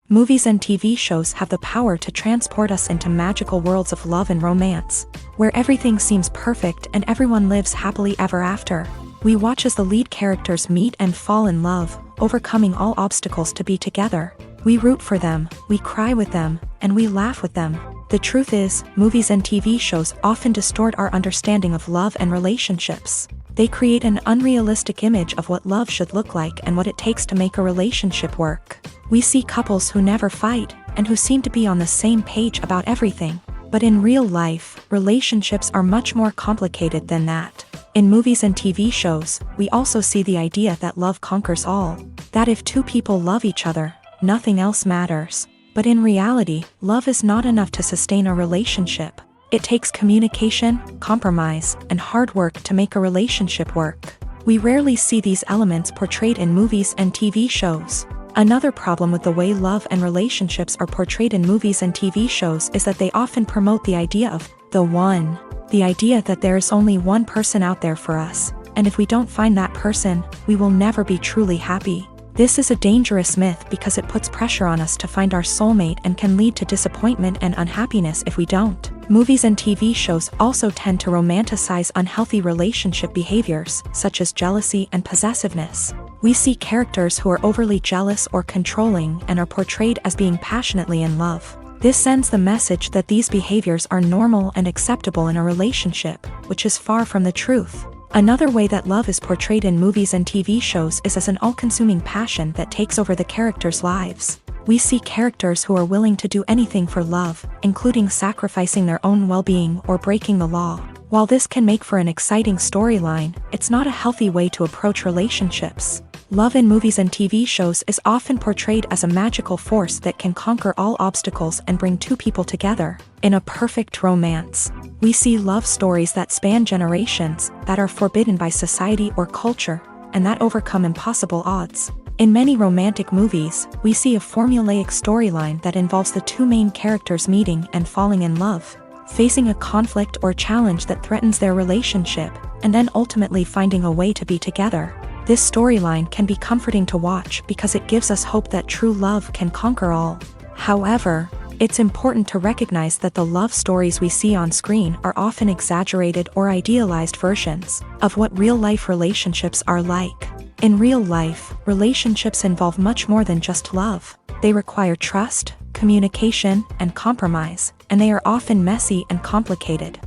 Movies and TV shows have the power to transport us into magical worlds of love and romance, where everything seems perfect and everyone lives happily ever after. We watch as the lead characters meet and fall in love, overcoming all obstacles to be together. We root for them, we cry with them, and we laugh with them. The truth is, movies and TV shows often distort our understanding of love and relationships. They create an unrealistic image of what love should look like and what it takes to make a relationship work. We see couples who never fight, and who seem to be on the same page about everything. But in real life, relationships are much more complicated than that. In movies and TV shows, we also see the idea that love conquers all. That if two people love each other, nothing else matters. But in reality, love is not enough to sustain a relationship. It takes communication, compromise, and hard work to make a relationship work. We rarely see these elements portrayed in movies and TV shows. Another problem with the way love and relationships are portrayed in movies and TV shows is that they often promote the idea of the one. The idea that there is only one person out there for us, and if we don't find that person, we will never be truly happy. This is a dangerous myth because it puts pressure on us to find our soulmate and can lead to disappointment and unhappiness if we don't. Movies and TV shows also tend to romanticize unhealthy relationship behaviors, such as jealousy and possessiveness. We see characters who are overly jealous or controlling and are portrayed as being passionately in love. This sends the message that these behaviors are normal and acceptable in a relationship, which is far from the truth. Another way that love is portrayed in movies and TV shows is as an all-consuming passion that takes over the characters' lives. We see characters who are willing to do anything for love, including sacrificing their own well-being or breaking the law. While this can make for an exciting storyline, it's not a healthy way to approach relationships. Love in movies and TV shows is often portrayed as a magical force that can conquer all obstacles and bring two people together. In a perfect romance, we see love stories that span generations, that are forbidden by society or culture, and that overcome impossible odds. In many romantic movies, we see a formulaic storyline that involves the two main characters meeting and falling in love, facing a conflict or challenge that threatens their relationship, and then ultimately finding a way to be together. This storyline can be comforting to watch because it gives us hope that true love can conquer all. However, it's important to recognize that the love stories we see on screen are often exaggerated or idealized versions of what real-life relationships are like. In real life, relationships involve much more than just love. They require trust, communication, and compromise, and they are often messy and complicated.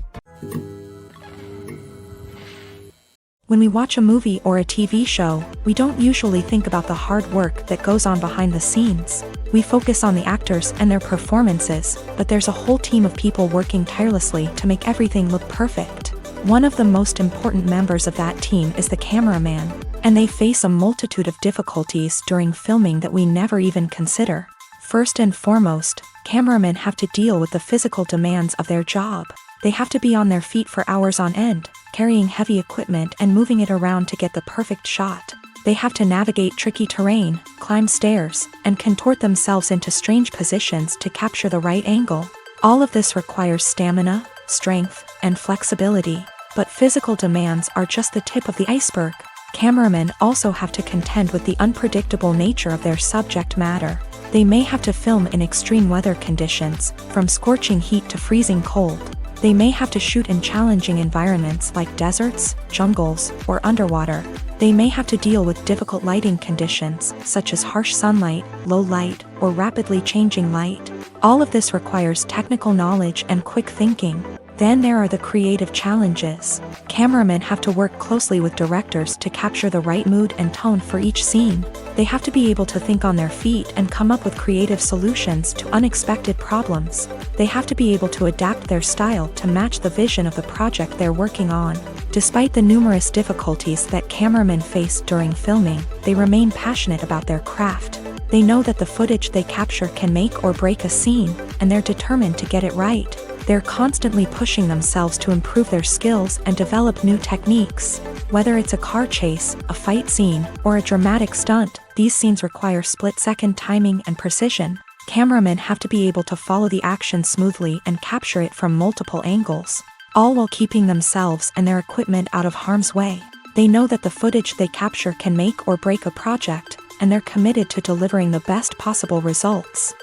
When we watch a movie or a TV show, we don't usually think about the hard work that goes on behind the scenes. We focus on the actors and their performances, but there's a whole team of people working tirelessly to make everything look perfect. One of the most important members of that team is the cameraman, and they face a multitude of difficulties during filming that we never even consider. First and foremost, cameramen have to deal with the physical demands of their job. They have to be on their feet for hours on end, carrying heavy equipment and moving it around to get the perfect shot. They have to navigate tricky terrain, climb stairs, and contort themselves into strange positions to capture the right angle. All of this requires stamina, strength, and flexibility. But physical demands are just the tip of the iceberg. Cameramen also have to contend with the unpredictable nature of their subject matter. They may have to film in extreme weather conditions, from scorching heat to freezing cold. They may have to shoot in challenging environments like deserts, jungles, or underwater. They may have to deal with difficult lighting conditions, such as harsh sunlight, low light, or rapidly changing light. All of this requires technical knowledge and quick thinking. Then there are the creative challenges. Cameramen have to work closely with directors to capture the right mood and tone for each scene. They have to be able to think on their feet and come up with creative solutions to unexpected problems. They have to be able to adapt their style to match the vision of the project they're working on. Despite the numerous difficulties that cameramen face during filming, they remain passionate about their craft. They know that the footage they capture can make or break a scene, and they're determined to get it right. They're constantly pushing themselves to improve their skills and develop new techniques. Whether it's a car chase, a fight scene, or a dramatic stunt, these scenes require split-second timing and precision. Cameramen have to be able to follow the action smoothly and capture it from multiple angles, all while keeping themselves and their equipment out of harm's way. They know that the footage they capture can make or break a project, and they're committed to delivering the best possible results.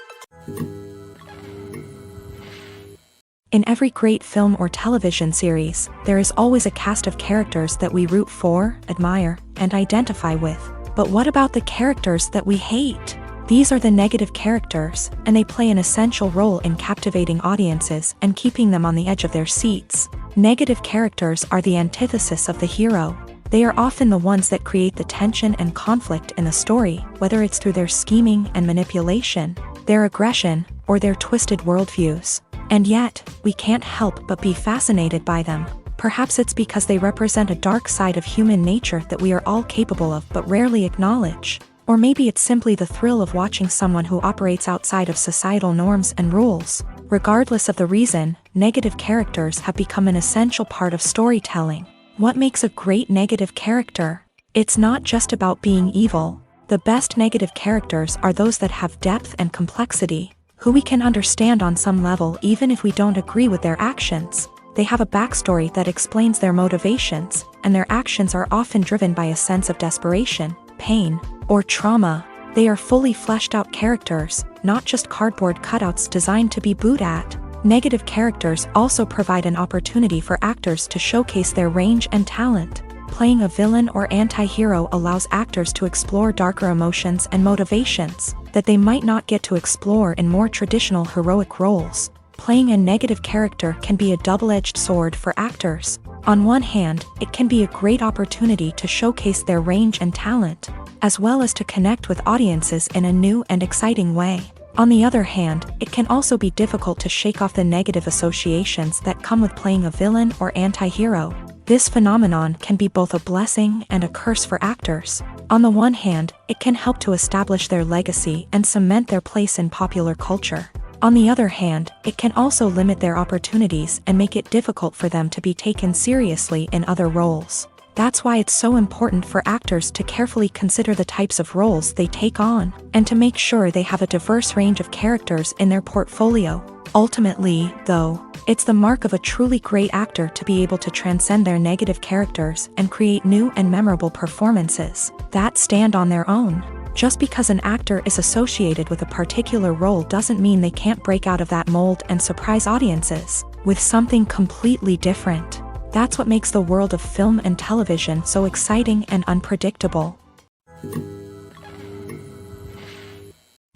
In every great film or television series, there is always a cast of characters that we root for, admire, and identify with. But what about the characters that we hate? These are the negative characters, and they play an essential role in captivating audiences and keeping them on the edge of their seats. Negative characters are the antithesis of the hero. They are often the ones that create the tension and conflict in the story, whether it's through their scheming and manipulation, their aggression, or their twisted worldviews. And yet, we can't help but be fascinated by them. Perhaps it's because they represent a dark side of human nature that we are all capable of but rarely acknowledge. Or maybe it's simply the thrill of watching someone who operates outside of societal norms and rules. Regardless of the reason, negative characters have become an essential part of storytelling. What makes a great negative character? It's not just about being evil. The best negative characters are those that have depth and complexity, who we can understand on some level even if we don't agree with their actions. They have a backstory that explains their motivations, and their actions are often driven by a sense of desperation, pain, or trauma. They are fully fleshed out characters, not just cardboard cutouts designed to be booed at. Negative characters also provide an opportunity for actors to showcase their range and talent. Playing a villain or anti-hero allows actors to explore darker emotions and motivations that they might not get to explore in more traditional heroic roles. Playing a negative character can be a double-edged sword for actors. On one hand, it can be a great opportunity to showcase their range and talent, as well as to connect with audiences in a new and exciting way. On the other hand, it can also be difficult to shake off the negative associations that come with playing a villain or anti-hero. This phenomenon can be both a blessing and a curse for actors. On the one hand, it can help to establish their legacy and cement their place in popular culture. On the other hand, it can also limit their opportunities and make it difficult for them to be taken seriously in other roles. That's why it's so important for actors to carefully consider the types of roles they take on, and to make sure they have a diverse range of characters in their portfolio. Ultimately, though, it's the mark of a truly great actor to be able to transcend their negative characters and create new and memorable performances that stand on their own. Just because an actor is associated with a particular role doesn't mean they can't break out of that mold and surprise audiences with something completely different. That's what makes the world of film and television so exciting and unpredictable.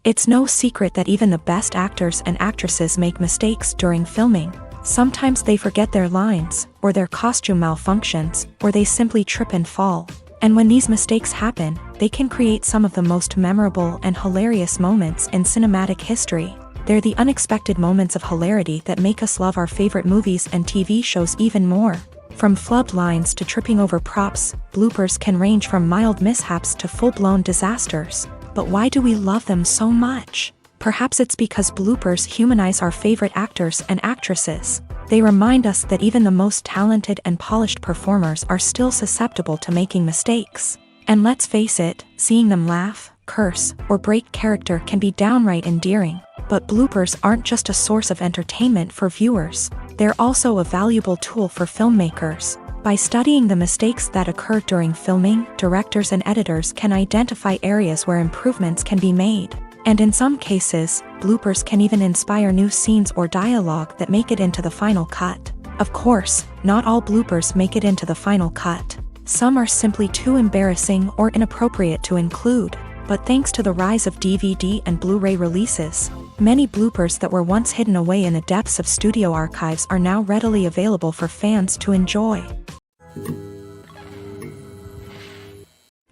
It's no secret that even the best actors and actresses make mistakes during filming. Sometimes they forget their lines, or their costume malfunctions, or they simply trip and fall. And when these mistakes happen, they can create some of the most memorable and hilarious moments in cinematic history. They're the unexpected moments of hilarity that make us love our favorite movies and TV shows even more. From flubbed lines to tripping over props, bloopers can range from mild mishaps to full-blown disasters. But why do we love them so much? Perhaps it's because bloopers humanize our favorite actors and actresses. They remind us that even the most talented and polished performers are still susceptible to making mistakes. And let's face it, seeing them laugh, curse, or break character can be downright endearing. But bloopers aren't just a source of entertainment for viewers. They're also a valuable tool for filmmakers. By studying the mistakes that occur during filming, directors and editors can identify areas where improvements can be made. And in some cases, bloopers can even inspire new scenes or dialogue that make it into the final cut. Of course, not all bloopers make it into the final cut. Some are simply too embarrassing or inappropriate to include. But thanks to the rise of DVD and Blu-ray releases, many bloopers that were once hidden away in the depths of studio archives are now readily available for fans to enjoy.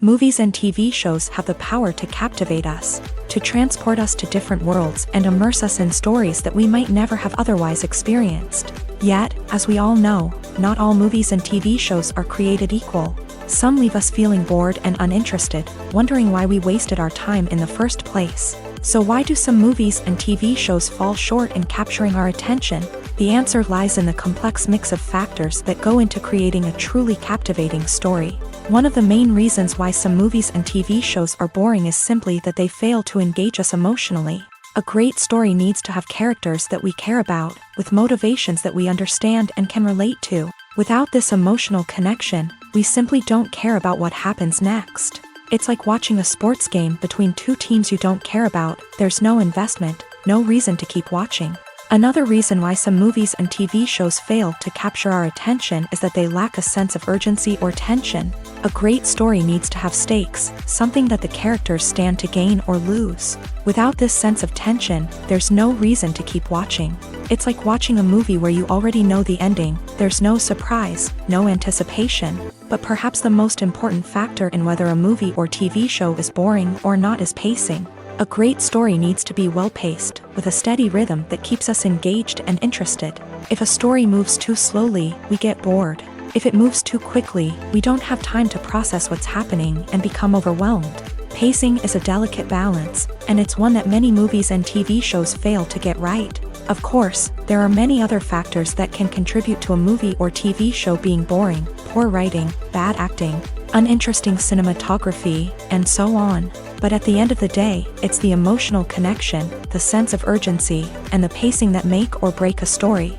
Movies and TV shows have the power to captivate us, to transport us to different worlds and immerse us in stories that we might never have otherwise experienced. Yet, as we all know, not all movies and TV shows are created equal. Some leave us feeling bored and uninterested, wondering why we wasted our time in the first place. So why do some movies and TV shows fall short in capturing our attention? The answer lies in the complex mix of factors that go into creating a truly captivating story. One of the main reasons why some movies and TV shows are boring is simply that they fail to engage us emotionally. A great story needs to have characters that we care about, with motivations that we understand and can relate to. Without this emotional connection, we simply don't care about what happens next. It's like watching a sports game between two teams you don't care about. There's no investment, no reason to keep watching. Another reason why some movies and TV shows fail to capture our attention is that they lack a sense of urgency or tension. A great story needs to have stakes, something that the characters stand to gain or lose. Without this sense of tension, there's no reason to keep watching. It's like watching a movie where you already know the ending. There's no surprise, no anticipation. But perhaps the most important factor in whether a movie or TV show is boring or not is pacing. A great story needs to be well-paced, with a steady rhythm that keeps us engaged and interested. If a story moves too slowly, we get bored. If it moves too quickly, we don't have time to process what's happening and become overwhelmed. Pacing is a delicate balance, and it's one that many movies and TV shows fail to get right. Of course, there are many other factors that can contribute to a movie or TV show being boring: poor writing, bad acting, uninteresting cinematography, and so on. But at the end of the day, it's the emotional connection, the sense of urgency, and the pacing that make or break a story.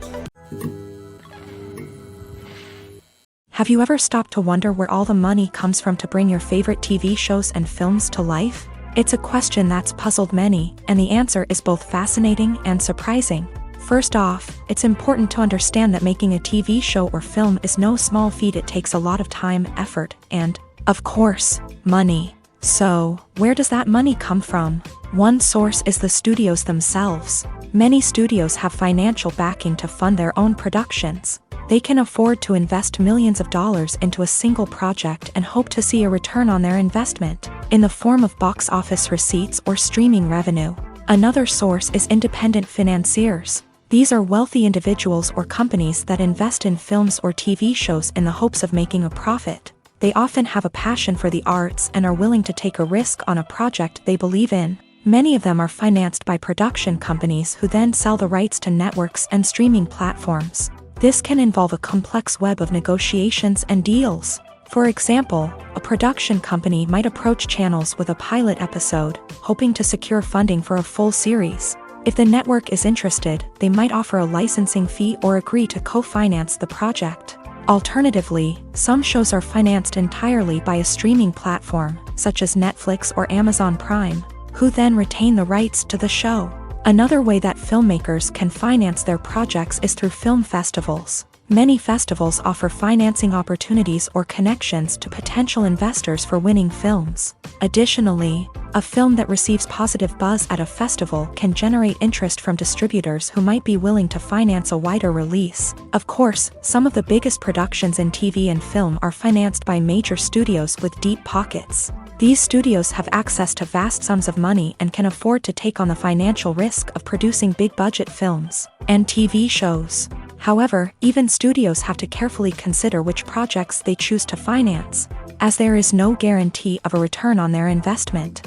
Have you ever stopped to wonder where all the money comes from to bring your favorite TV shows and films to life? It's a question that's puzzled many, and the answer is both fascinating and surprising. First off, it's important to understand that making a TV show or film is no small feat. It takes a lot of time, effort, and, of course, money. So, where does that money come from? One source is the studios themselves. Many studios have financial backing to fund their own productions. They can afford to invest millions of dollars into a single project and hope to see a return on their investment, in the form of box office receipts or streaming revenue. Another source is independent financiers. These are wealthy individuals or companies that invest in films or TV shows in the hopes of making a profit. They often have a passion for the arts and are willing to take a risk on a project they believe in. Many of them are financed by production companies who then sell the rights to networks and streaming platforms. This can involve a complex web of negotiations and deals. For example, a production company might approach channels with a pilot episode, hoping to secure funding for a full series. If the network is interested, they might offer a licensing fee or agree to co-finance the project. Alternatively, some shows are financed entirely by a streaming platform, such as Netflix or Amazon Prime, who then retain the rights to the show. Another way that filmmakers can finance their projects is through film festivals. Many festivals offer financing opportunities or connections to potential investors for winning films. Additionally, a film that receives positive buzz at a festival can generate interest from distributors who might be willing to finance a wider release. Of course, some of the biggest productions in TV and film are financed by major studios with deep pockets. These studios have access to vast sums of money and can afford to take on the financial risk of producing big-budget films and TV shows. However, even studios have to carefully consider which projects they choose to finance, as there is no guarantee of a return on their investment.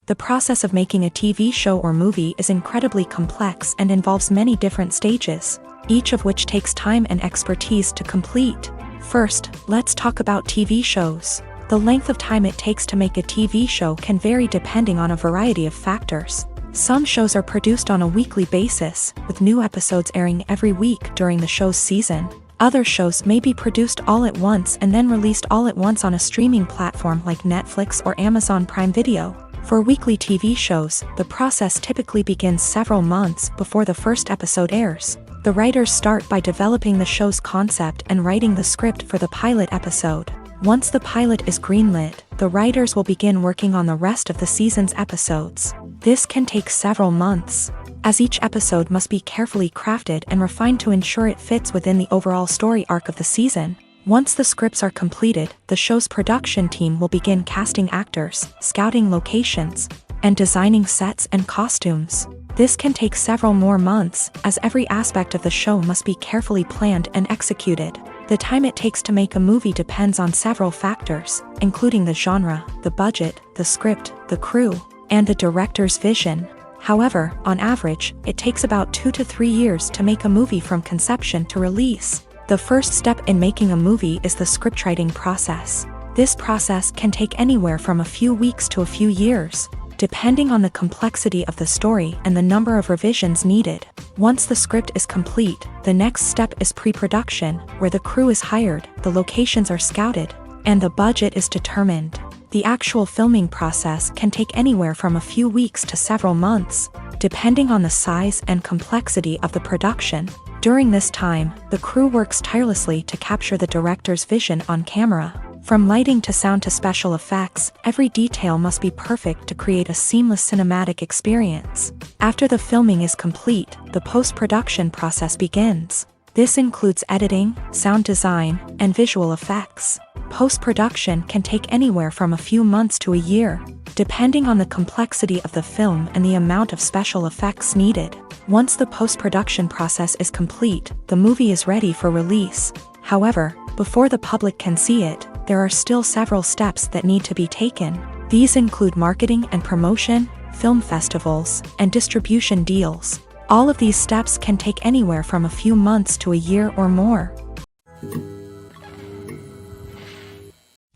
The process of making a TV show or movie is incredibly complex and involves many different stages, each of which takes time and expertise to complete. First, let's talk about TV shows. The length of time it takes to make a TV show can vary depending on a variety of factors. Some shows are produced on a weekly basis, with new episodes airing every week during the show's season. Other shows may be produced all at once and then released all at once on a streaming platform like Netflix or Amazon Prime Video. For weekly TV shows, the process typically begins several months before the first episode airs. The writers start by developing the show's concept and writing the script for the pilot episode. Once the pilot is greenlit, the writers will begin working on the rest of the season's episodes. This can take several months, as each episode must be carefully crafted and refined to ensure it fits within the overall story arc of the season. Once the scripts are completed, the show's production team will begin casting actors, scouting locations, and designing sets and costumes. This can take several more months, as every aspect of the show must be carefully planned and executed. The time it takes to make a movie depends on several factors, including the genre, the budget, the script, the crew, and the director's vision. However, on average, it takes about 2 to 3 years to make a movie from conception to release. The first step in making a movie is the scriptwriting process. This process can take anywhere from a few weeks to a few years, depending on the complexity of the story and the number of revisions needed. Once the script is complete, the next step is pre-production, where the crew is hired, the locations are scouted, and the budget is determined. The actual filming process can take anywhere from a few weeks to several months, depending on the size and complexity of the production. During this time, the crew works tirelessly to capture the director's vision on camera. From lighting to sound to special effects, every detail must be perfect to create a seamless cinematic experience. After the filming is complete, the post-production process begins. This includes editing, sound design, and visual effects. Post-production can take anywhere from a few months to a year, depending on the complexity of the film and the amount of special effects needed. Once the post-production process is complete, the movie is ready for release. However, before the public can see it, there are still several steps that need to be taken. These include marketing and promotion, film festivals, and distribution deals. All of these steps can take anywhere from a few months to a year or more.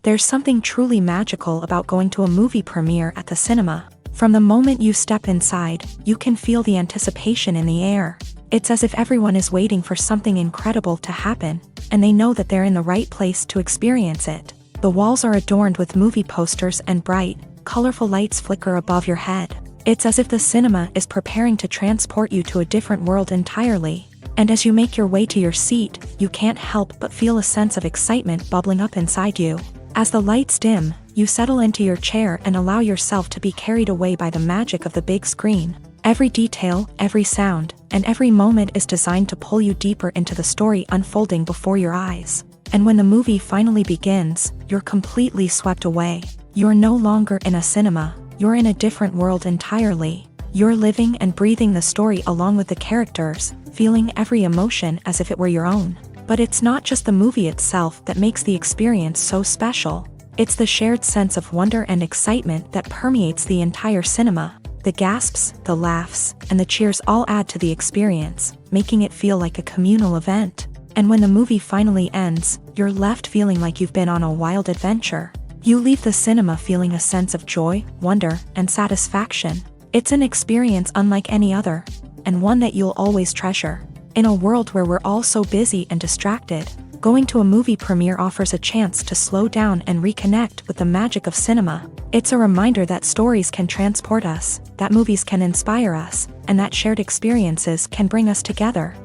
There's something truly magical about going to a movie premiere at the cinema. From the moment you step inside, you can feel the anticipation in the air. It's as if everyone is waiting for something incredible to happen, and they know that they're in the right place to experience it. The walls are adorned with movie posters and bright, colorful lights flicker above your head. It's as if the cinema is preparing to transport you to a different world entirely. And as you make your way to your seat, you can't help but feel a sense of excitement bubbling up inside you. As the lights dim, you settle into your chair and allow yourself to be carried away by the magic of the big screen. Every detail, every sound, and every moment is designed to pull you deeper into the story unfolding before your eyes. And when the movie finally begins, you're completely swept away. You're no longer in a cinema, you're in a different world entirely. You're living and breathing the story along with the characters, feeling every emotion as if it were your own. But it's not just the movie itself that makes the experience so special. It's the shared sense of wonder and excitement that permeates the entire cinema. The gasps, the laughs, and the cheers all add to the experience, making it feel like a communal event. And when the movie finally ends, you're left feeling like you've been on a wild adventure. You leave the cinema feeling a sense of joy, wonder, and satisfaction. It's an experience unlike any other, and one that you'll always treasure. In a world where we're all so busy and distracted, going to a movie premiere offers a chance to slow down and reconnect with the magic of cinema. It's a reminder that stories can transport us, that movies can inspire us, and that shared experiences can bring us together.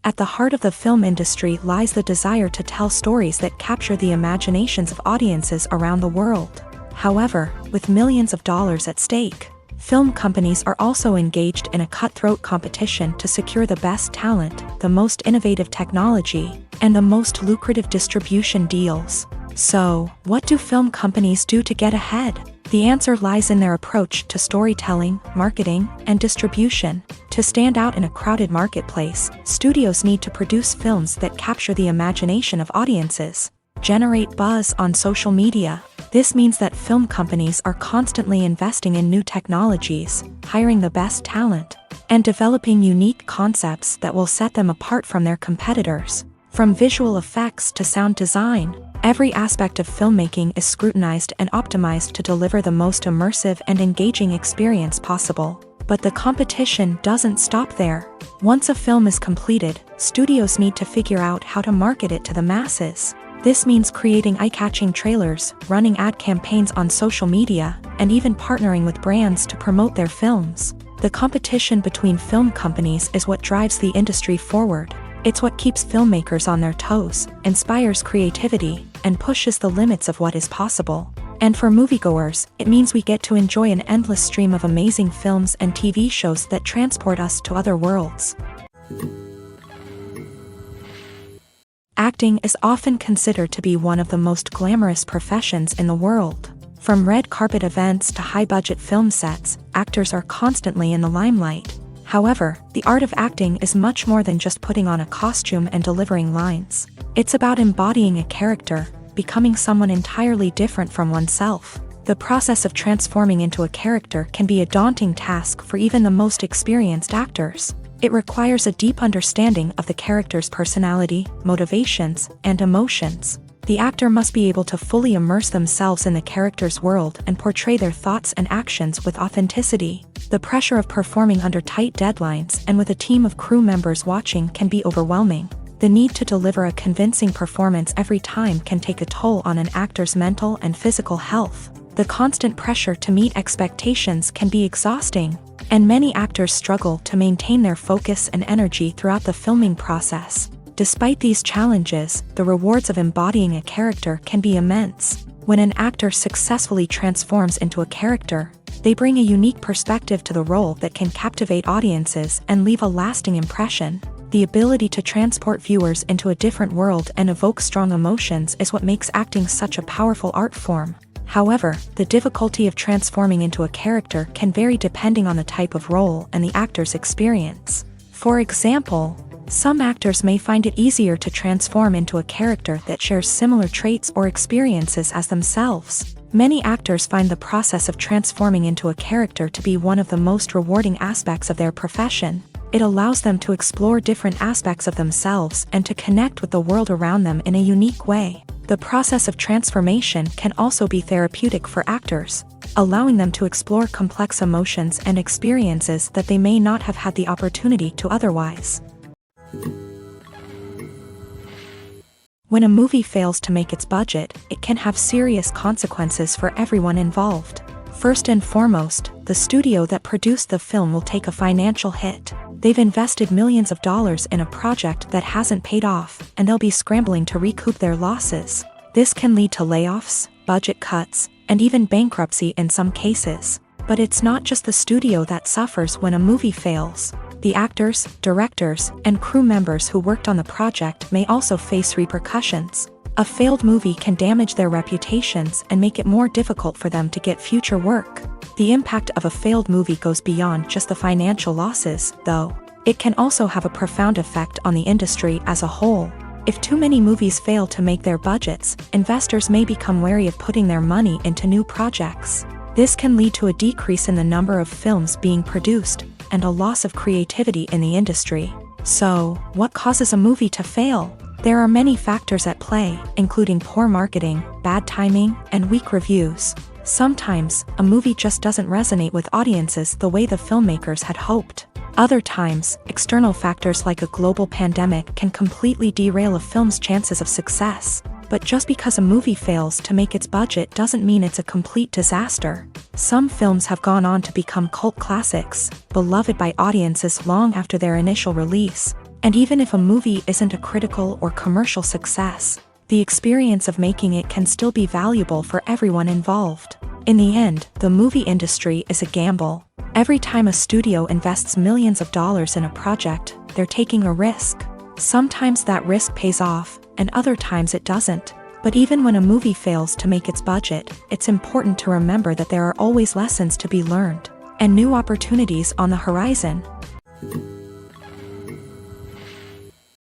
At the heart of the film industry lies the desire to tell stories that capture the imaginations of audiences around the world. However, with millions of dollars at stake, film companies are also engaged in a cutthroat competition to secure the best talent, the most innovative technology, and the most lucrative distribution deals. So, what do film companies do to get ahead? The answer lies in their approach to storytelling, marketing, and distribution. To stand out in a crowded marketplace, studios need to produce films that capture the imagination of audiences, generate buzz on social media, This means that film companies are constantly investing in new technologies, hiring the best talent, and developing unique concepts that will set them apart from their competitors. From visual effects to sound design, every aspect of filmmaking is scrutinized and optimized to deliver the most immersive and engaging experience possible. But the competition doesn't stop there. Once a film is completed, studios need to figure out how to market it to the masses. This means creating eye-catching trailers, running ad campaigns on social media, and even partnering with brands to promote their films. The competition between film companies is what drives the industry forward. It's what keeps filmmakers on their toes, inspires creativity, and pushes the limits of what is possible. And for moviegoers, it means we get to enjoy an endless stream of amazing films and TV shows that transport us to other worlds. Acting is often considered to be one of the most glamorous professions in the world. From red carpet events to high-budget film sets, actors are constantly in the limelight. However, the art of acting is much more than just putting on a costume and delivering lines. It's about embodying a character, becoming someone entirely different from oneself. The process of transforming into a character can be a daunting task for even the most experienced actors. It requires a deep understanding of the character's personality, motivations, and emotions. The actor must be able to fully immerse themselves in the character's world and portray their thoughts and actions with authenticity. The pressure of performing under tight deadlines and with a team of crew members watching can be overwhelming. The need to deliver a convincing performance every time can take a toll on an actor's mental and physical health. The constant pressure to meet expectations can be exhausting, and many actors struggle to maintain their focus and energy throughout the filming process. Despite these challenges, the rewards of embodying a character can be immense. When an actor successfully transforms into a character, they bring a unique perspective to the role that can captivate audiences and leave a lasting impression. The ability to transport viewers into a different world and evoke strong emotions is what makes acting such a powerful art form. However, the difficulty of transforming into a character can vary depending on the type of role and the actor's experience. For example, some actors may find it easier to transform into a character that shares similar traits or experiences as themselves. Many actors find the process of transforming into a character to be one of the most rewarding aspects of their profession. It allows them to explore different aspects of themselves and to connect with the world around them in a unique way. The process of transformation can also be therapeutic for actors, allowing them to explore complex emotions and experiences that they may not have had the opportunity to otherwise. When a movie fails to make its budget, it can have serious consequences for everyone involved. First and foremost, the studio that produced the film will take a financial hit. They've invested millions of dollars in a project that hasn't paid off, and they'll be scrambling to recoup their losses. This can lead to layoffs, budget cuts, and even bankruptcy in some cases. But it's not just the studio that suffers when a movie fails. The actors, directors, and crew members who worked on the project may also face repercussions. A failed movie can damage their reputations and make it more difficult for them to get future work. The impact of a failed movie goes beyond just the financial losses, though. It can also have a profound effect on the industry as a whole. If too many movies fail to make their budgets, investors may become wary of putting their money into new projects. This can lead to a decrease in the number of films being produced, and a loss of creativity in the industry. So, what causes a movie to fail? There are many factors at play, including poor marketing, bad timing, and weak reviews. Sometimes, a movie just doesn't resonate with audiences the way the filmmakers had hoped. Other times, external factors like a global pandemic can completely derail a film's chances of success. But just because a movie fails to make its budget doesn't mean it's a complete disaster. Some films have gone on to become cult classics, beloved by audiences long after their initial release. And even if a movie isn't a critical or commercial success, the experience of making it can still be valuable for everyone involved. In the end, the movie industry is a gamble. Every time a studio invests millions of dollars in a project, they're taking a risk. Sometimes that risk pays off, and other times it doesn't. But even when a movie fails to make its budget, it's important to remember that there are always lessons to be learned, and new opportunities on the horizon.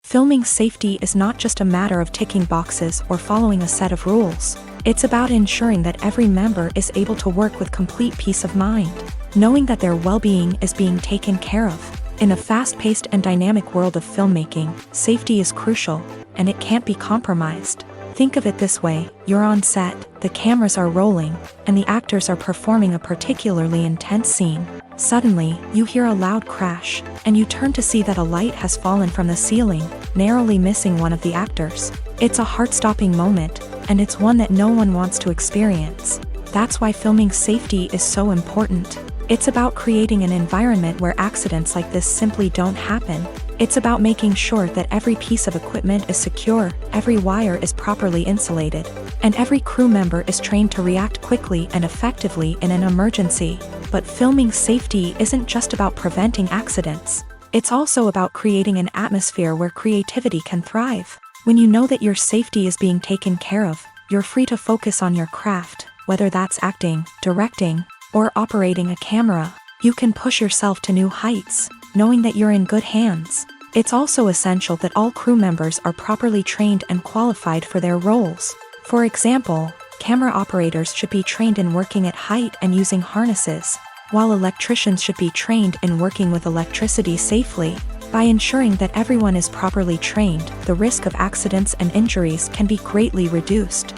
Filming safety is not just a matter of ticking boxes or following a set of rules. It's about ensuring that every member is able to work with complete peace of mind, knowing that their well-being is being taken care of. In a fast-paced and dynamic world of filmmaking, safety is crucial, and it can't be compromised. Think of it this way: you're on set, the cameras are rolling, and the actors are performing a particularly intense scene. Suddenly, you hear a loud crash, and you turn to see that a light has fallen from the ceiling, narrowly missing one of the actors. It's a heart-stopping moment, and it's one that no one wants to experience. That's why filming safety is so important. It's about creating an environment where accidents like this simply don't happen. It's about making sure that every piece of equipment is secure, every wire is properly insulated, and every crew member is trained to react quickly and effectively in an emergency. But filming safety isn't just about preventing accidents. It's also about creating an atmosphere where creativity can thrive. When you know that your safety is being taken care of, you're free to focus on your craft, whether that's acting, directing, or operating a camera. You can push yourself to new heights, knowing that you're in good hands. It's also essential that all crew members are properly trained and qualified for their roles. For example, camera operators should be trained in working at height and using harnesses, while electricians should be trained in working with electricity safely. By ensuring that everyone is properly trained, the risk of accidents and injuries can be greatly reduced.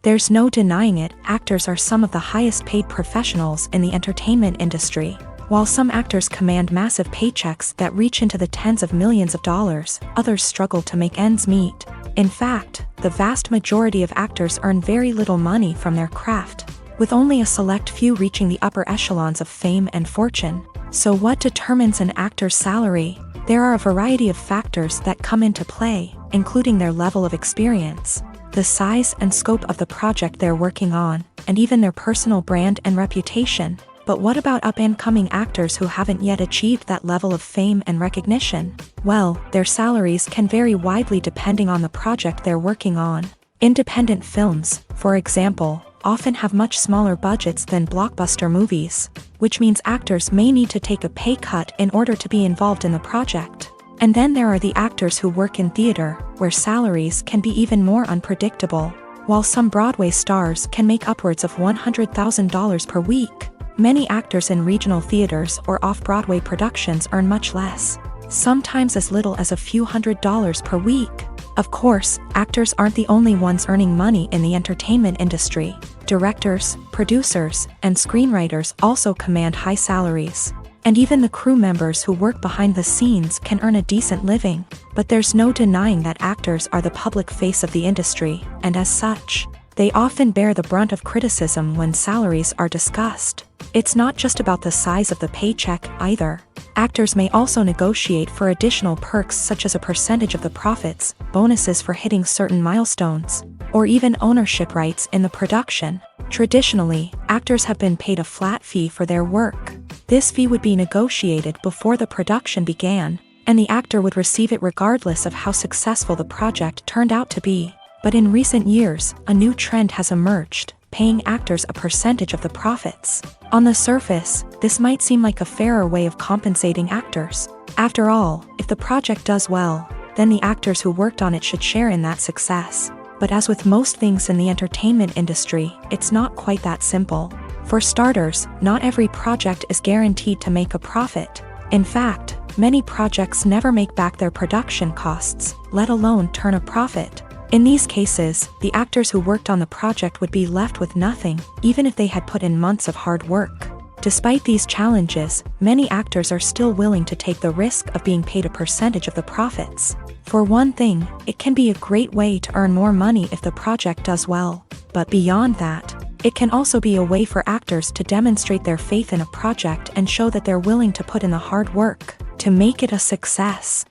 There's no denying it, actors are some of the highest paid professionals in the entertainment industry. While some actors command massive paychecks that reach into the tens of millions of dollars, others struggle to make ends meet. In fact, the vast majority of actors earn very little money from their craft, with only a select few reaching the upper echelons of fame and fortune. So what determines an actor's salary? There are a variety of factors that come into play, including their level of experience, the size and scope of the project they're working on, and even their personal brand and reputation. But what about up-and-coming actors who haven't yet achieved that level of fame and recognition? Well, their salaries can vary widely depending on the project they're working on. Independent films, for example, often have much smaller budgets than blockbuster movies, which means actors may need to take a pay cut in order to be involved in the project. And then there are the actors who work in theater, where salaries can be even more unpredictable. While some Broadway stars can make upwards of $100,000 per week, many actors in regional theaters or off-Broadway productions earn much less, sometimes as little as a few $100s per week. Of course, actors aren't the only ones earning money in the entertainment industry. Directors, producers, and screenwriters also command high salaries. And even the crew members who work behind the scenes can earn a decent living. But there's no denying that actors are the public face of the industry, and as such, they often bear the brunt of criticism when salaries are discussed. It's not just about the size of the paycheck either. Actors may also negotiate for additional perks such as a percentage of the profits, bonuses for hitting certain milestones, or even ownership rights in the production. Traditionally, actors have been paid a flat fee for their work. This fee would be negotiated before the production began, and the actor would receive it regardless of how successful the project turned out to be. But in recent years, a new trend has emerged, paying actors a percentage of the profits. On the surface, this might seem like a fairer way of compensating actors. After all, if the project does well, then the actors who worked on it should share in that success. But as with most things in the entertainment industry, it's not quite that simple. For starters, not every project is guaranteed to make a profit. In fact, many projects never make back their production costs, let alone turn a profit. In these cases, the actors who worked on the project would be left with nothing, even if they had put in months of hard work. Despite these challenges, many actors are still willing to take the risk of being paid a percentage of the profits. For one thing, it can be a great way to earn more money if the project does well. But beyond that, it can also be a way for actors to demonstrate their faith in a project and show that they're willing to put in the hard work to make it a success.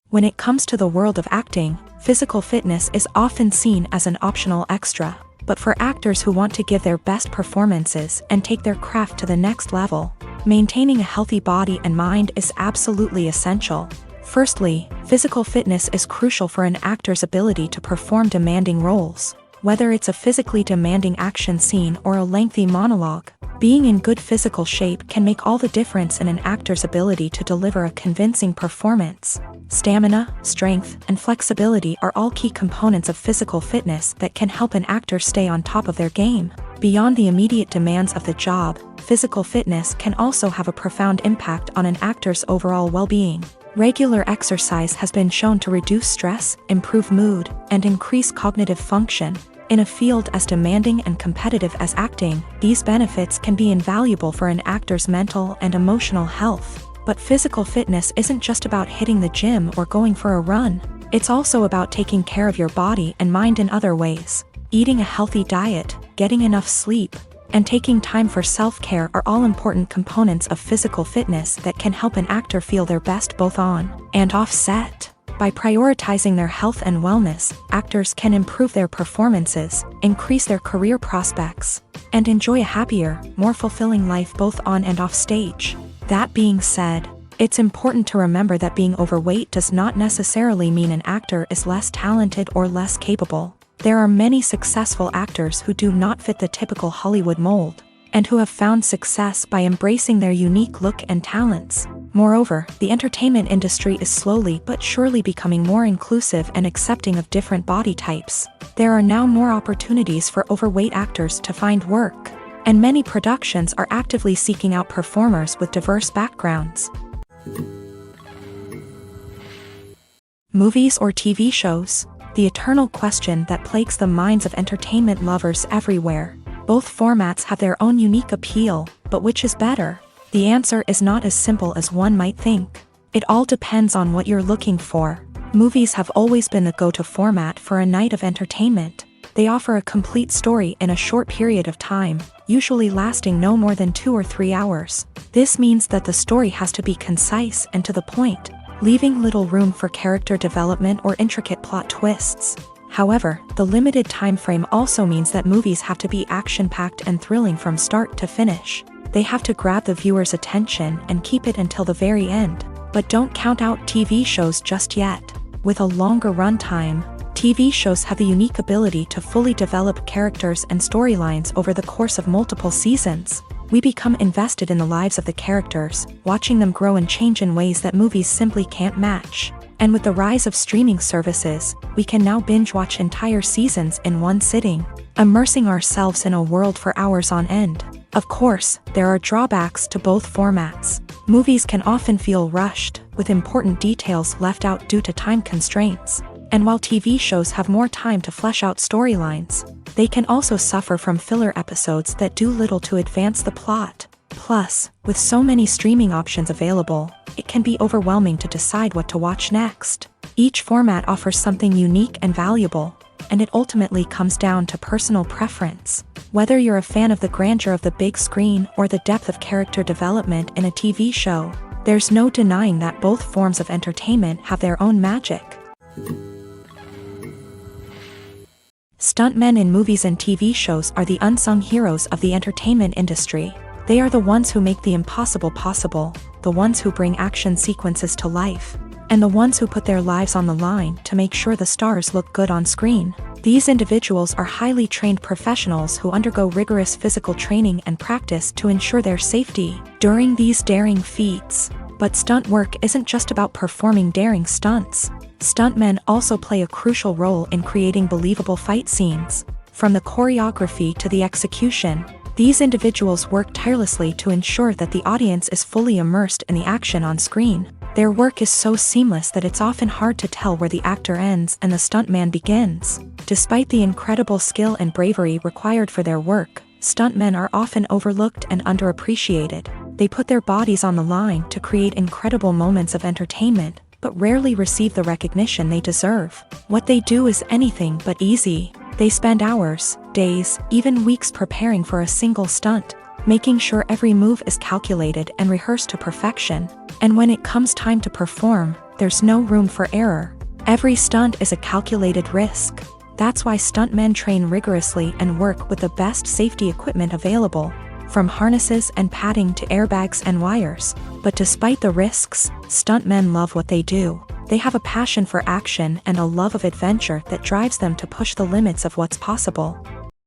When it comes to the world of acting, physical fitness is often seen as an optional extra. But for actors who want to give their best performances and take their craft to the next level, maintaining a healthy body and mind is absolutely essential. Firstly, physical fitness is crucial for an actor's ability to perform demanding roles. Whether it's a physically demanding action scene or a lengthy monologue, Being in good physical shape can make all the difference in an actor's ability to deliver a convincing performance. Stamina, strength, and flexibility are all key components of physical fitness that can help an actor stay on top of their game. Beyond the immediate demands of the job, physical fitness can also have a profound impact on an actor's overall well-being. Regular exercise has been shown to reduce stress, improve mood, and increase cognitive function. In a field as demanding and competitive as acting, these benefits can be invaluable for an actor's mental and emotional health. But physical fitness isn't just about hitting the gym or going for a run. It's also about taking care of your body and mind in other ways. Eating a healthy diet, getting enough sleep, and taking time for self-care are all important components of physical fitness that can help an actor feel their best both on and off set. By prioritizing their health and wellness, actors can improve their performances, increase their career prospects, and enjoy a happier, more fulfilling life both on and off stage. That being said, it's important to remember that being overweight does not necessarily mean an actor is less talented or less capable. There are many successful actors who do not fit the typical Hollywood mold, and who have found success by embracing their unique look and talents. Moreover, the entertainment industry is slowly but surely becoming more inclusive and accepting of different body types. There are now more opportunities for overweight actors to find work, and many productions are actively seeking out performers with diverse backgrounds. Movies or TV shows? The eternal question that plagues the minds of entertainment lovers everywhere. Both formats have their own unique appeal, but which is better? The answer is not as simple as one might think. It all depends on what you're looking for. Movies have always been the go-to format for a night of entertainment. They offer a complete story in a short period of time, usually lasting no more than 2 or 3 hours. This means that the story has to be concise and to the point, leaving little room for character development or intricate plot twists. However, the limited time frame also means that movies have to be action-packed and thrilling from start to finish. They have to grab the viewer's attention and keep it until the very end. But don't count out TV shows just yet. With a longer runtime, TV shows have the unique ability to fully develop characters and storylines over the course of multiple seasons. We become invested in the lives of the characters, watching them grow and change in ways that movies simply can't match. And with the rise of streaming services, we can now binge-watch entire seasons in one sitting, immersing ourselves in a world for hours on end. Of course, there are drawbacks to both formats. Movies can often feel rushed, with important details left out due to time constraints. And while TV shows have more time to flesh out storylines, they can also suffer from filler episodes that do little to advance the plot. Plus, with so many streaming options available, it can be overwhelming to decide what to watch next. Each format offers something unique and valuable, and it ultimately comes down to personal preference. Whether you're a fan of the grandeur of the big screen or the depth of character development in a TV show, there's no denying that both forms of entertainment have their own magic. Stuntmen in movies and TV shows are the unsung heroes of the entertainment industry. They are the ones who make the impossible possible, the ones who bring action sequences to life, and the ones who put their lives on the line to make sure the stars look good on screen. These individuals are highly trained professionals who undergo rigorous physical training and practice to ensure their safety during these daring feats. But stunt work isn't just about performing daring stunts. Stuntmen also play a crucial role in creating believable fight scenes. From the choreography to the execution, these individuals work tirelessly to ensure that the audience is fully immersed in the action on screen. Their work is so seamless that it's often hard to tell where the actor ends and the stuntman begins. Despite the incredible skill and bravery required for their work, stuntmen are often overlooked and underappreciated. They put their bodies on the line to create incredible moments of entertainment, but rarely receive the recognition they deserve. What they do is anything but easy. They spend hours, days, even weeks preparing for a single stunt, making sure every move is calculated and rehearsed to perfection. And when it comes time to perform, there's no room for error. Every stunt is a calculated risk. That's why stuntmen train rigorously and work with the best safety equipment available, from harnesses and padding to airbags and wires. But despite the risks, stuntmen love what they do. They have a passion for action and a love of adventure that drives them to push the limits of what's possible.